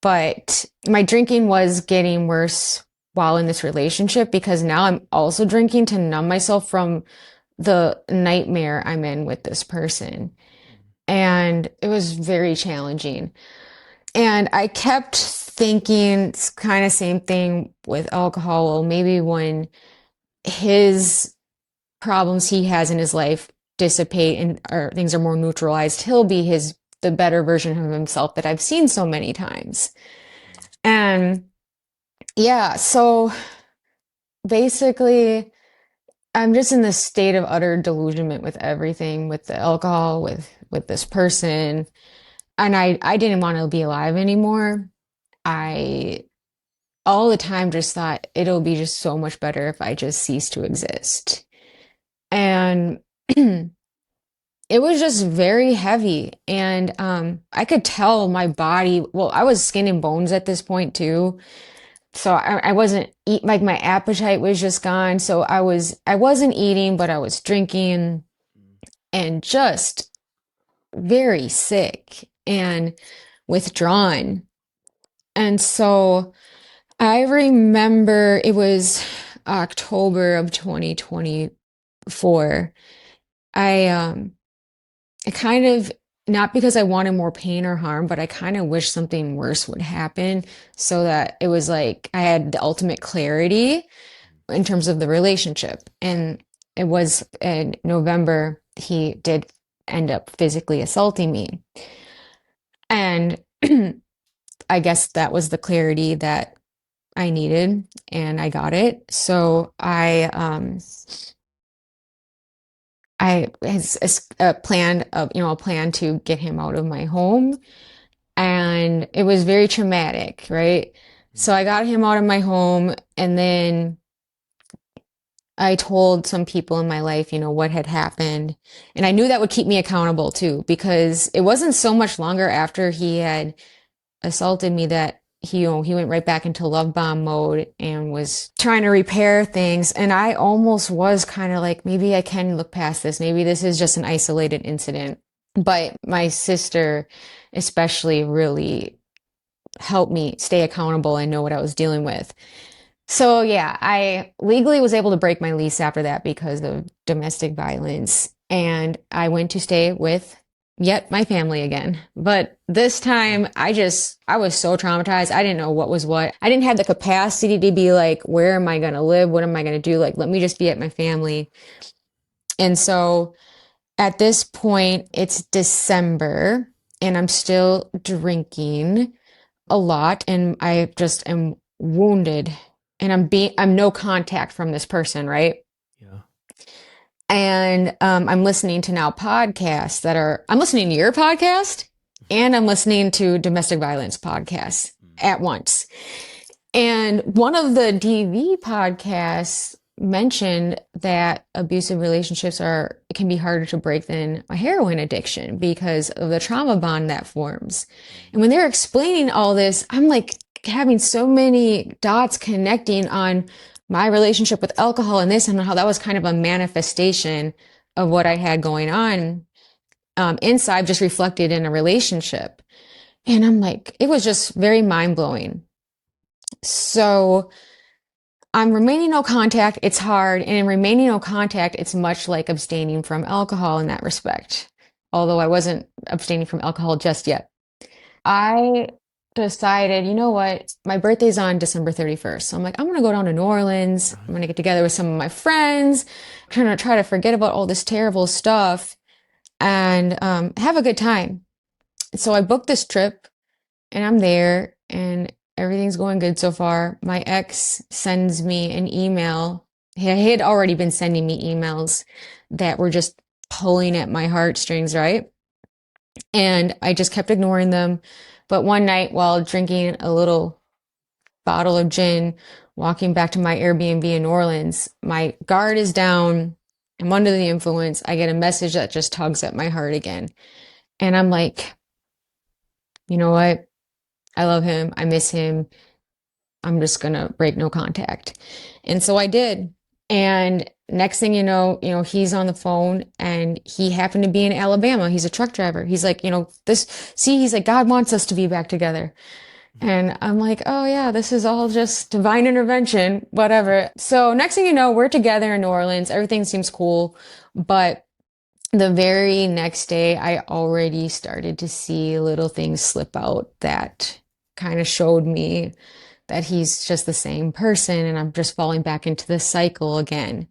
But my drinking was getting worse while in this relationship because now I'm also drinking to numb myself from the nightmare I'm in with this person. And it was very challenging. And I kept thinking it's kind of same thing with alcohol. Well, maybe when his problems he has in his life dissipate and or things are more neutralized, he'll be the better version of himself that I've seen so many times. And yeah, so basically I'm just in this state of utter delusionment with everything, with the alcohol, with this person. And I didn't want to be alive anymore. I all the time just thought it'll be just so much better if I just cease to exist. And it was just very heavy. And I could tell my body, well, I was skin and bones at this point too. So I wasn't eat like my appetite was just gone. So I wasn't eating, but I was drinking and just very sick and withdrawn. And so I remember it was October of 2024. I I kind of not because I wanted more pain or harm, but I kind of wish something worse would happen so that it was like I had the ultimate clarity in terms of the relationship. And it was in November, he did end up physically assaulting me. And I guess that was the clarity that I needed and I got it. So I has planned a plan to get him out of my home, and it was very traumatic, right? So I got him out of my home, and then I told some people in my life, what had happened, and I knew that would keep me accountable too, because it wasn't so much longer after he had assaulted me that he went right back into love bomb mode and was trying to repair things. And I almost was kind of like, maybe I can look past this. Maybe this is just an isolated incident. But my sister, especially, really helped me stay accountable and know what I was dealing with. So yeah, I legally was able to break my lease after that because of domestic violence. And I went to stay with yet my family again. But this time I was so traumatized. I didn't know what was what. I didn't have the capacity to be like, where am I going to live? What am I going to do? Like, let me just be at my family. And so at this point, it's December and I'm still drinking a lot and I just am wounded and I'm no contact from this person, right? Yeah. And I'm listening to now podcasts I'm listening to your podcast and I'm listening to domestic violence podcasts at once. And one of the DV podcasts mentioned that abusive relationships can be harder to break than a heroin addiction because of the trauma bond that forms. And when they're explaining all this, I'm like having so many dots connecting on my relationship with alcohol and this and how that was kind of a manifestation of what I had going on inside, just reflected in a relationship. And I'm like, it was just very mind blowing. So I'm remaining no contact. It's hard. And in remaining no contact, it's much like abstaining from alcohol in that respect. Although I wasn't abstaining from alcohol just yet. I decided, you know what? My birthday's on December 31st. So I'm like, I'm going to go down to New Orleans. I'm going to get together with some of my friends. I'm trying to try to forget about all this terrible stuff and have a good time. So I booked this trip and I'm there and everything's going good so far. My ex sends me an email. He had already been sending me emails that were just pulling at my heartstrings, right? And I just kept ignoring them. But one night while drinking a little bottle of gin, walking back to my Airbnb in New Orleans. My guard is down. I'm under the influence. I get a message that just tugs at my heart again. And I'm like, you know what? I love him. I miss him. I'm just gonna break no contact. And so I did. And next thing he's on the phone and he happened to be in Alabama. He's a truck driver. He's like, he's like, God wants us to be back together. And I'm like, oh yeah, this is all just divine intervention, whatever. So next thing you know, we're together in New Orleans. Everything seems cool. But the very next day, I already started to see little things slip out that kind of showed me that he's just the same person and I'm just falling back into this cycle again.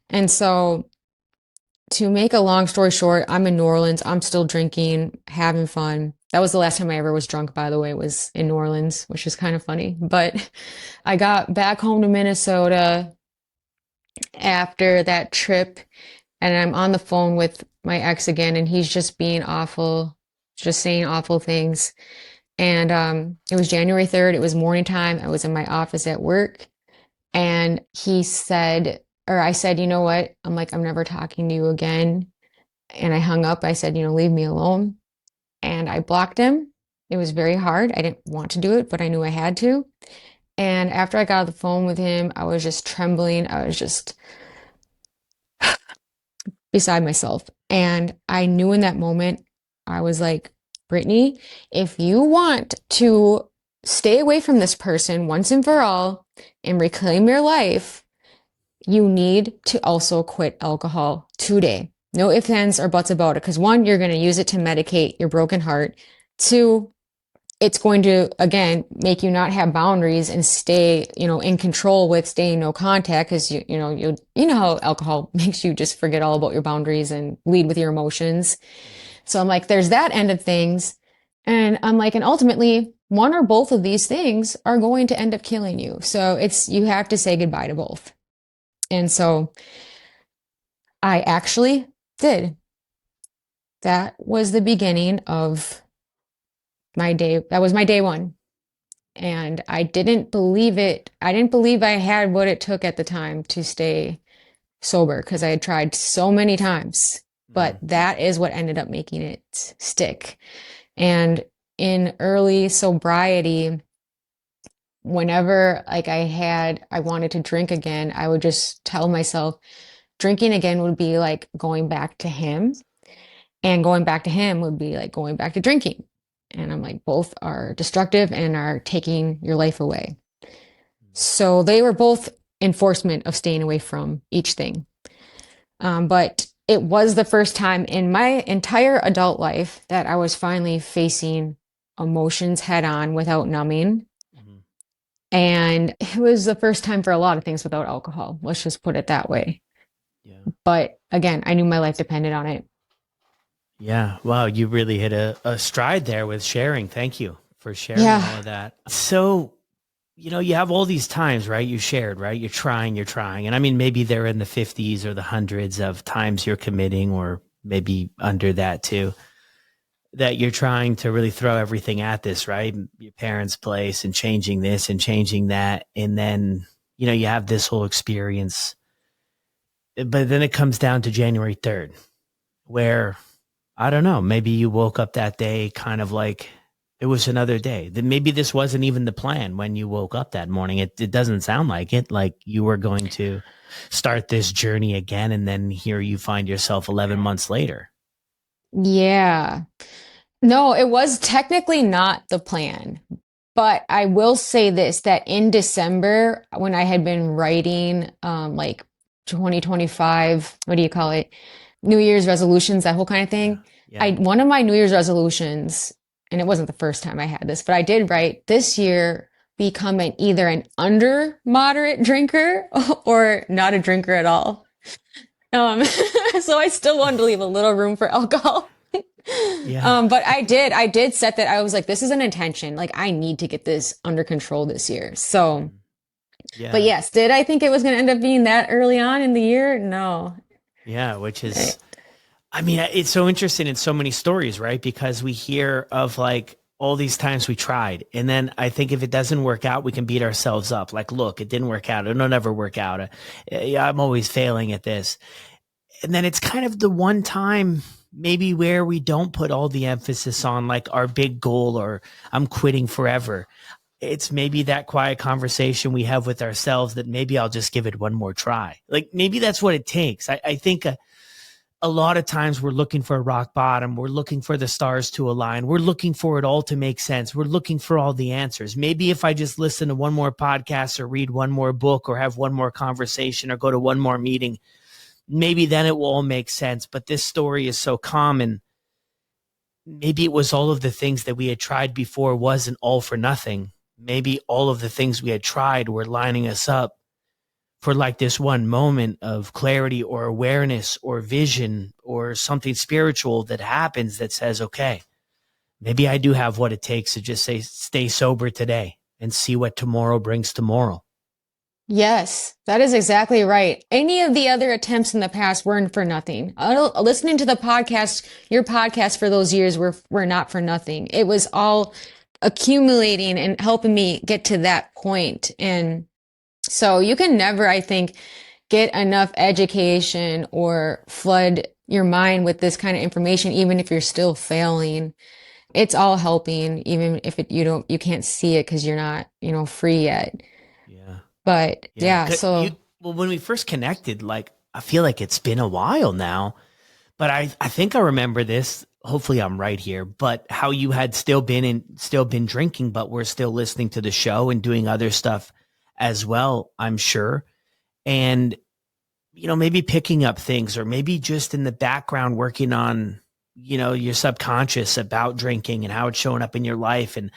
And so to make a long story short, I'm in New Orleans. I'm still drinking, having fun. That was the last time I ever was drunk, by the way, was in New Orleans, which is kind of funny. But I got back home to Minnesota after that trip and I'm on the phone with my ex again and he's just being awful, just saying awful things. And it was January 3rd. It was morning time. I was in my office at work. And he said, or I said, you know what? I'm like, I'm never talking to you again. And I hung up. I said, leave me alone. And I blocked him. It was very hard. I didn't want to do it, but I knew I had to. And after I got off the phone with him, I was just trembling. I was just beside myself. And I knew in that moment, I was like, Brittany, if you want to stay away from this person once and for all and reclaim your life, you need to also quit alcohol today. No ifs, ands, or buts about it. Because one, you're going to use it to medicate your broken heart. Two, it's going to, again, make you not have boundaries and stay, in control with staying no contact. Because you know how alcohol makes you just forget all about your boundaries and lead with your emotions. So I'm like, there's that end of things. And I'm like, and ultimately, one or both of these things are going to end up killing you. So you have to say goodbye to both. And so I actually did. That was the beginning of my day. That was my day one. And I didn't believe it. I didn't believe I had what it took at the time to stay sober because I had tried so many times. But that is what ended up making it stick. And in early sobriety, whenever I wanted to drink again, I would just tell myself drinking again would be like going back to him, and going back to him would be like going back to drinking. And I'm like, both are destructive and are taking your life away. So they were both enforcement of staying away from each thing. But it was the first time in my entire adult life that I was finally facing emotions head on without numbing. And it was the first time for a lot of things without alcohol. Let's just put it that way. Yeah. But again, I knew my life depended on it. Yeah. Wow. You really hit a stride there with sharing. Thank you for sharing all of that. So, you have all these times, right? You shared, right? You're trying. And I mean, maybe they're in the 50s or the hundreds of times you're committing, or maybe under that too, that you're trying to really throw everything at this, right? Your parents' place and changing this and changing that. And then, you have this whole experience. But then it comes down to January 3rd, where I don't know, maybe you woke up that day kind of like it was another day. Then maybe this wasn't even the plan when you woke up that morning. It doesn't sound like it, like you were going to start this journey again. And then here you find yourself 11 months later. Yeah. No, it was technically not the plan. But I will say this, that in December, when I had been writing like 2025, what do you call it? New Year's resolutions, that whole kind of thing. Yeah. One of my New Year's resolutions, and it wasn't the first time I had this, but I did write this year become either an under moderate drinker or not a drinker at all. So I still wanted to leave a little room for alcohol. Yeah. But I did set that. I was like, this is an intention. Like, I need to get this under control this year. So, but yes, did I think it was going to end up being that early on in the year? No. Yeah. Which is, I mean, it's so interesting in so many stories, right? Because we hear of like all these times we tried. And then I think if it doesn't work out, we can beat ourselves up. Like, look, it didn't work out. It'll never work out. Yeah, I'm always failing at this. And then it's kind of the one time maybe where we don't put all the emphasis on like our big goal or I'm quitting forever. It's maybe that quiet conversation we have with ourselves that maybe I'll just give it one more try. Like maybe that's what it takes. I think a lot of times we're looking for a rock bottom. We're looking for the stars to align. We're looking for it all to make sense. We're looking for all the answers. Maybe if I just listen to one more podcast or read one more book or have one more conversation or go to one more meeting, maybe then it will all make sense. But this story is so common. Maybe it was all of the things that we had tried before wasn't all for nothing. Maybe all of the things we had tried were lining us up for like this one moment of clarity or awareness or vision or something spiritual that happens that says, okay, maybe I do have what it takes to just say, stay sober today and see what tomorrow brings tomorrow. Yes, that is exactly right. Any of the other attempts in the past weren't for nothing. Listening to the podcast, your podcast for those years were not for nothing. It was all accumulating and helping me get to that point. And so you can never, I think, get enough education or flood your mind with this kind of information, even if you're still failing. It's all helping, even if you can't see it because you're not, free yet. Yeah. But Yeah. yeah, so Well, when we first connected, like, I feel like it's been a while now, but I think I remember this. Hopefully I'm right here, but how you had still been drinking, but we're still listening to the show and doing other stuff as well, I'm sure. And, maybe picking up things or maybe just in the background working on, your subconscious about drinking and how it's showing up in your life and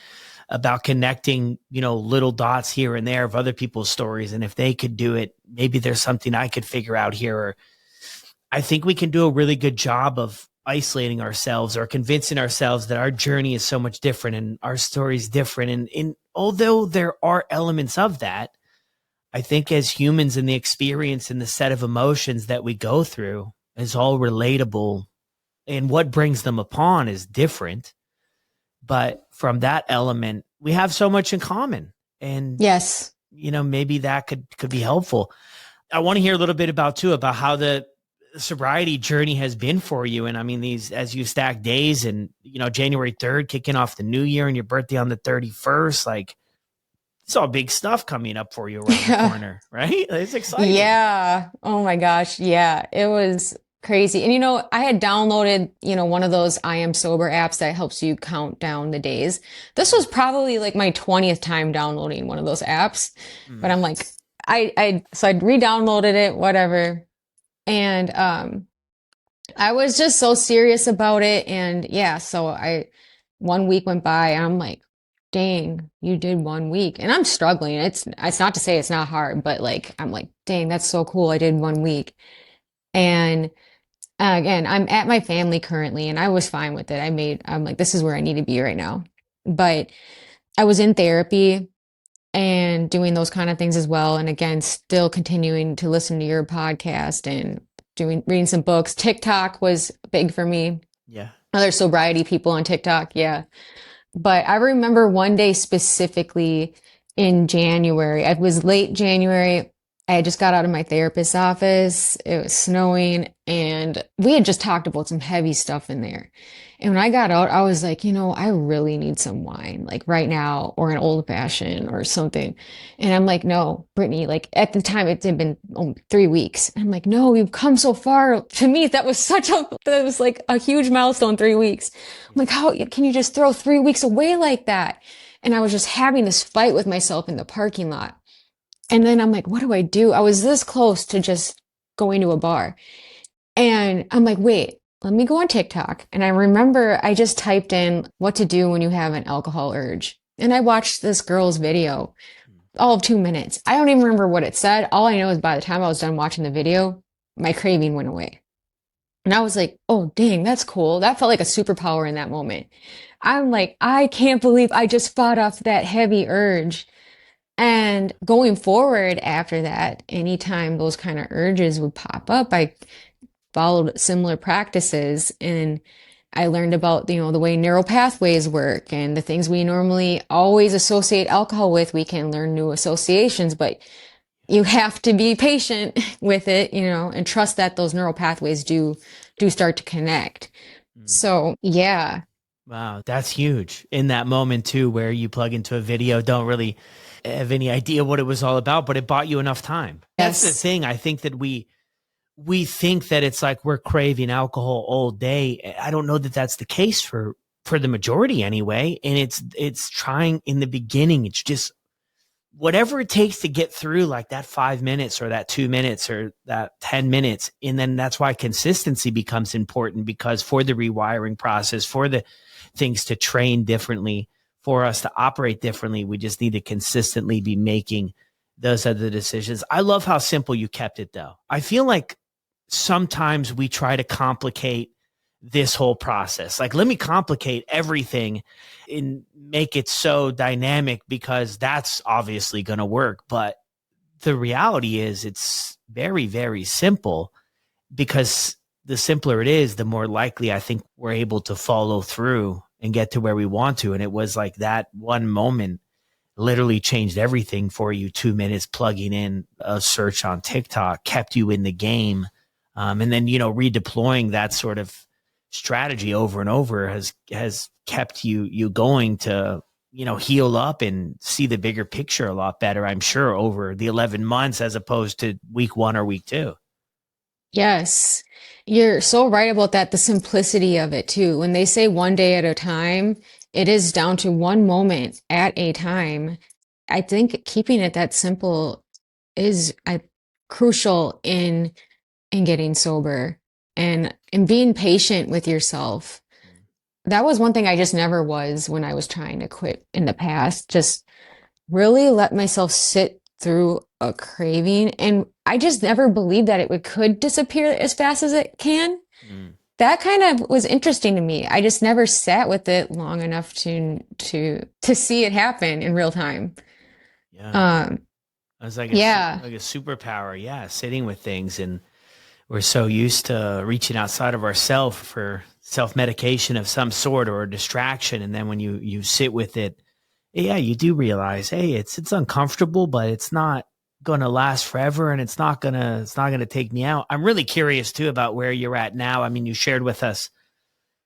about connecting, little dots here and there of other people's stories. And if they could do it, maybe there's something I could figure out here. Or I think we can do a really good job of isolating ourselves or convincing ourselves that our journey is so much different and our story is different. And although there are elements of that, I think as humans and the experience and the set of emotions that we go through is all relatable and what brings them upon is different. But from that element, we have so much in common. And, yes. Maybe that could be helpful. I want to hear a little bit about how the sobriety journey has been for you. And I mean, these, as you stack days and, January 3rd, kicking off the new year and your birthday on the 31st, like it's all big stuff coming up for you around the corner, right? It's exciting. Yeah. Oh my gosh. Yeah. It was crazy. And I had downloaded, one of those I am sober apps that helps you count down the days. This was probably like my 20th time downloading one of those apps. But I'm like, so I re-downloaded it, whatever. And I was just so serious about it. And yeah, so one week went by and I'm like, dang, you did 1 week. And I'm struggling. It's not to say it's not hard, but like, I'm like, dang, that's so cool. I did 1 week. And again, I'm at my family currently and I was fine with it. I'm like, this is where I need to be right now. But I was in therapy and doing those kind of things as well. And again, still continuing to listen to your podcast and reading some books. TikTok was big for me. Yeah. Other sobriety people on TikTok. Yeah. But I remember one day specifically in January. It was late January. I had just got out of my therapist's office. It was snowing and we had just talked about some heavy stuff in there. And when I got out, I was like, I really need some wine, like right now, or an old fashioned or something. And I'm like, no, Brittany, like at the time it had been 3 weeks. And I'm like, no, we've come so far. To me, that was like a huge milestone, 3 weeks. I'm like, how can you just throw 3 weeks away like that? And I was just having this fight with myself in the parking lot. And then I'm like, what do I do? I was this close to just going to a bar. And I'm like, wait, let me go on TikTok. And I remember I just typed in what to do when you have an alcohol urge. And I watched this girl's video, all of 2 minutes. I don't even remember what it said. All I know is by the time I was done watching the video, my craving went away. And I was like, oh, dang, that's cool. That felt like a superpower in that moment. I'm like, I can't believe I just fought off that heavy urge. And going forward after that, anytime those kind of urges would pop up, I followed similar practices. And I learned about, the way neural pathways work and the things we normally always associate alcohol with. We can learn new associations, but you have to be patient with it, and trust that those neural pathways do start to connect. Mm. So, yeah. Wow, that's huge in that moment too, where you plug into a video, don't really have any idea what it was all about, but it bought you enough time. That's the Yes. thing. I think that we think that it's like we're craving alcohol all day. I don't know that that's the case for the majority anyway. And it's trying in the beginning. It's just whatever it takes to get through like that 5 minutes or that 2 minutes or that 10 minutes. And then that's why consistency becomes important, because for the rewiring process, for the things to train differently, for us to operate differently, we just need to consistently be making those other decisions. I love how simple you kept it though. I feel like sometimes we try to complicate this whole process. Like, let me complicate everything and make it so dynamic because that's obviously going to work. But the reality is, it's very, very simple, because the simpler it is, the more likely I think we're able to follow through and get to where we want to. And it was like that one moment literally changed everything for you. 2 minutes plugging in a search on TikTok kept you in the game. And then, redeploying that sort of strategy over and over has kept you going to, heal up and see the bigger picture a lot better, I'm sure, over the 11 months as opposed to week 1 or week 2. Yes. You're so right about that, the simplicity of it too. When they say one day at a time, it is down to one moment at a time. I think keeping it that simple is crucial in getting sober and in being patient with yourself. That was one thing I just never was when I was trying to quit in the past. Just really let myself sit through a craving. And I just never believed that could disappear as fast as it can. Mm, That kind of was interesting to me. I just never sat with it long enough to see it happen in real time. yeah. Um, I was like yeah. like a superpower. Yeah. Sitting with things. And we're so used to reaching outside of ourselves for self medication of some sort or a distraction. And then when you sit with it, yeah, you do realize, hey, it's uncomfortable, but it's not going to last forever, and it's not gonna take me out. I'm really curious too about where you're at now. I mean, you shared with us,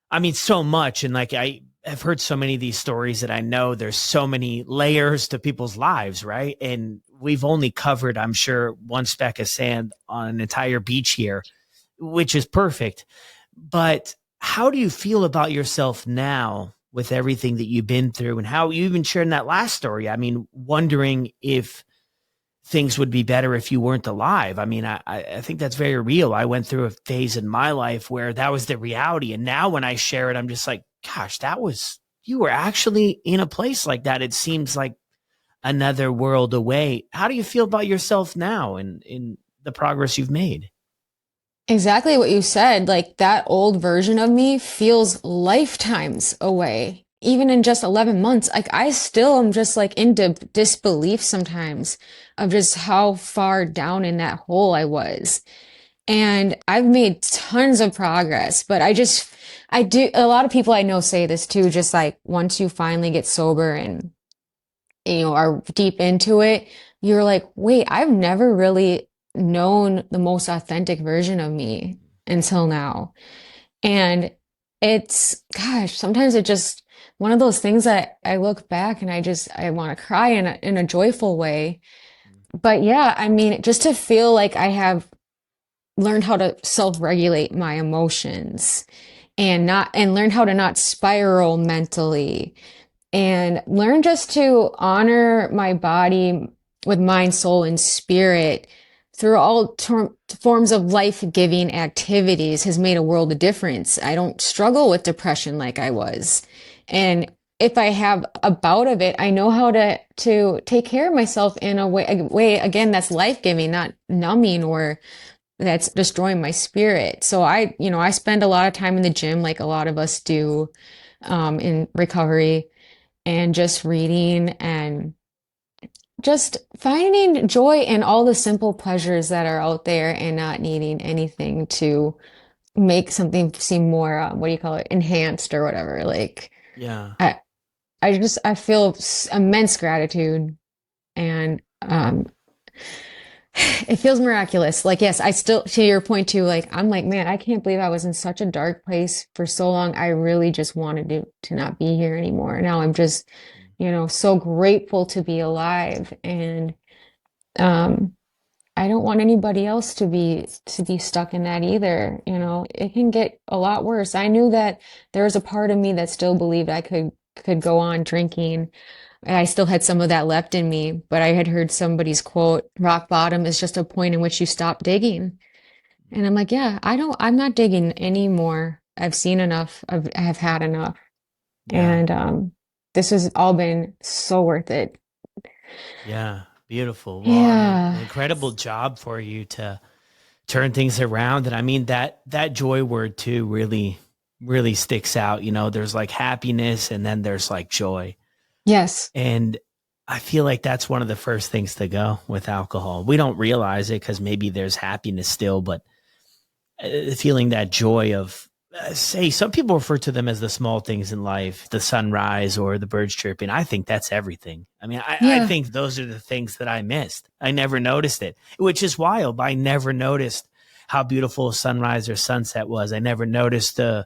I mean, so much, and like I have heard so many of these stories that I know there's so many layers to people's lives, right? And we've only covered, I'm sure, one speck of sand on an entire beach here, which is perfect. But how do you feel about yourself now with everything that you've been through, and how you even shared in that last story? I mean, wondering if things would be better if you weren't alive. I mean, I think that's very real. I went through a phase in my life where that was the reality. And now when I share it, I'm just like, gosh, you were actually in a place like that. It seems like another world away. How do you feel about yourself now and in the progress you've made? Exactly what you said. Like that old version of me feels lifetimes away, even in just 11 months. Like I still am just like into disbelief sometimes of just how far down in that hole I was. And I've made tons of progress, but I do, a lot of people I know say this too, just like once you finally get sober and are deep into it, you're like, wait, I've never really known the most authentic version of me until now. And gosh, sometimes it just one of those things that I look back and I want to cry in a joyful way. But yeah, I mean, just to feel like I have learned how to self-regulate my emotions and learn how to not spiral mentally and learn just to honor my body with mind, soul, and spirit through all forms of life-giving activities has made a world of difference. I don't struggle with depression like I was. And if I have a bout of it, I know how to take care of myself in a way again that's life-giving, not numbing or that's destroying my spirit. So I spend a lot of time in the gym like a lot of us do in recovery and just reading and just finding joy in all the simple pleasures that are out there and not needing anything to make something seem more, what do you call it, enhanced or whatever. Like, Yeah. I, I feel immense gratitude and, it feels miraculous. Like, yes, I still, to your point too, like, I'm like, man, I can't believe I was in such a dark place for so long. I really just wanted to not be here anymore. Now I'm just, so grateful to be alive. And, um, I don't want anybody else to be stuck in that either. It can get a lot worse. I knew that there was a part of me that still believed I could go on drinking. And I still had some of that left in me, but I had heard somebody's quote, rock bottom is just a point in which you stop digging. And I'm like, yeah, I'm not digging anymore. I've seen enough. I have had enough. Yeah. And this has all been so worth it. Yeah. Beautiful. Well, I mean, Yeah. incredible job for you to turn things around. And I mean that joy word too really, really sticks out. There's like happiness and then there's like joy. Yes. And I feel like that's one of the first things to go with alcohol. We don't realize it because maybe there's happiness still, but feeling that joy of, say, some people refer to them as the small things in life, the sunrise or the birds chirping. I think that's everything. I mean, I Yeah. think those are the things that I missed. I never noticed it, which is wild. I never noticed how beautiful a sunrise or sunset was. I never noticed the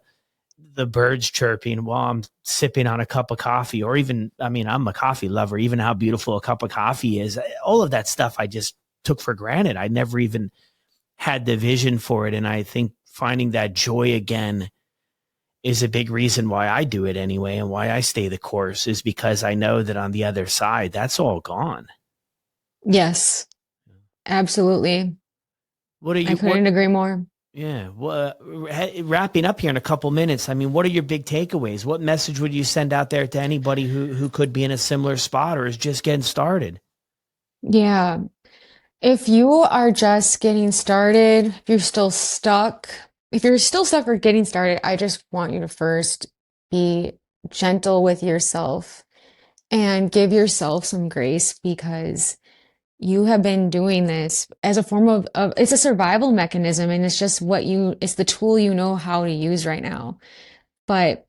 birds chirping while I'm sipping on a cup of coffee, or even, I mean, I'm a coffee lover, even how beautiful a cup of coffee is. All of that stuff I just took for granted. I never even had the vision for it. And I think finding that joy again is a big reason why I do it anyway, and why I stay the course, is because I know that on the other side, that's all gone. Yes. Absolutely. What are I you, couldn't agree more. yeah, well, wrapping up here in a couple minutes. I mean, what are your big takeaways? What message would you send out there to anybody who could be in a similar spot or is just getting started? Yeah. If you are just getting started, if you're still stuck or getting started, I just want you to first be gentle with yourself and give yourself some grace because you have been doing this as a form of it's a survival mechanism and it's the tool you know how to use right now. But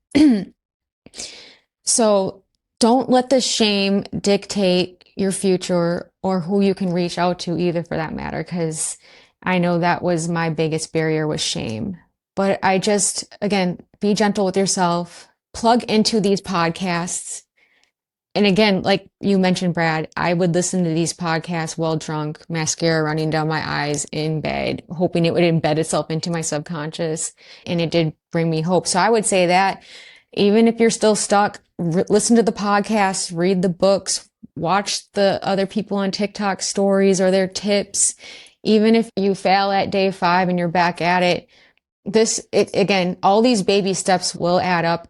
so don't let the shame dictate your future or who you can reach out to either for that matter, because I know that was my biggest barrier was shame. But I just, again, be gentle with yourself, plug into these podcasts. And again, like you mentioned, Brad, I would listen to these podcasts while drunk, mascara running down my eyes in bed, hoping it would embed itself into my subconscious. And it did bring me hope. So I would say that even if you're still stuck, listen to the podcasts, read the books, watch the other people on TikTok stories or their tips. Even if you fail at day 5 and you're back at it, again, all these baby steps will add up.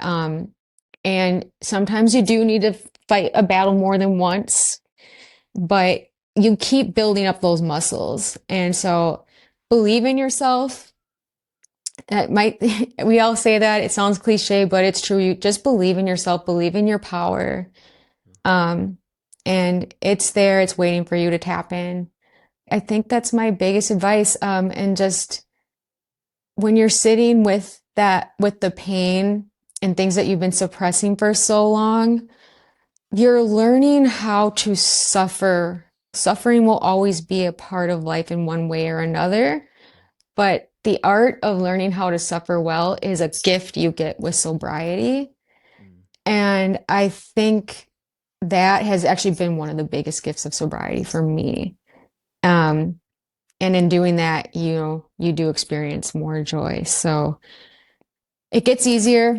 And sometimes you do need to fight a battle more than once, but you keep building up those muscles. And so believe in yourself. That might, we all say that, it sounds cliche, but it's true. You just believe in yourself, believe in your power. Um, and it's there, it's waiting for you to tap in. I think that's my biggest advice. And just when you're sitting with the pain and things that you've been suppressing for so long, you're learning how to suffer. Suffering will always be a part of life in one way or another, but the art of learning how to suffer well is a gift you get with sobriety. Mm, And I think that has actually been one of the biggest gifts of sobriety for me. Um, and in doing that, you do experience more joy. So it gets easier,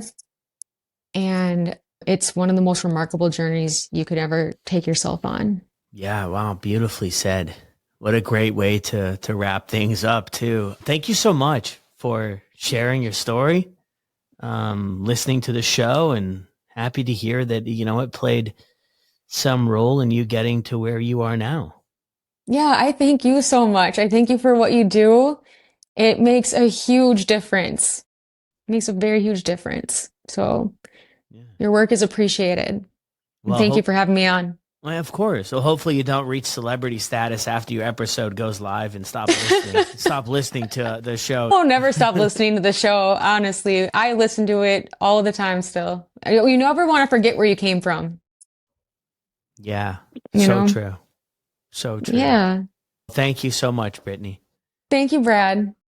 and it's one of the most remarkable journeys you could ever take yourself on. yeah, wow, beautifully said. What a great way to wrap things up too. Thank you so much for sharing your story, listening to the show, and happy to hear that it played some role in you getting to where you are now. Yeah, I thank you so much. I thank you for what you do. It makes a huge difference. It makes a very huge difference. So Yeah. your work is appreciated. And Well, thank you hope for having me on. Well, of course. So hopefully you don't reach celebrity status after your episode goes live and stop listening. Stop listening to the show. I'll never stop listening to the show, honestly. I listen to it all the time still. You never want to forget where you came from, Yeah. you So know? true. So true. Yeah. Thank you so much, Brittany. Thank you, Brad.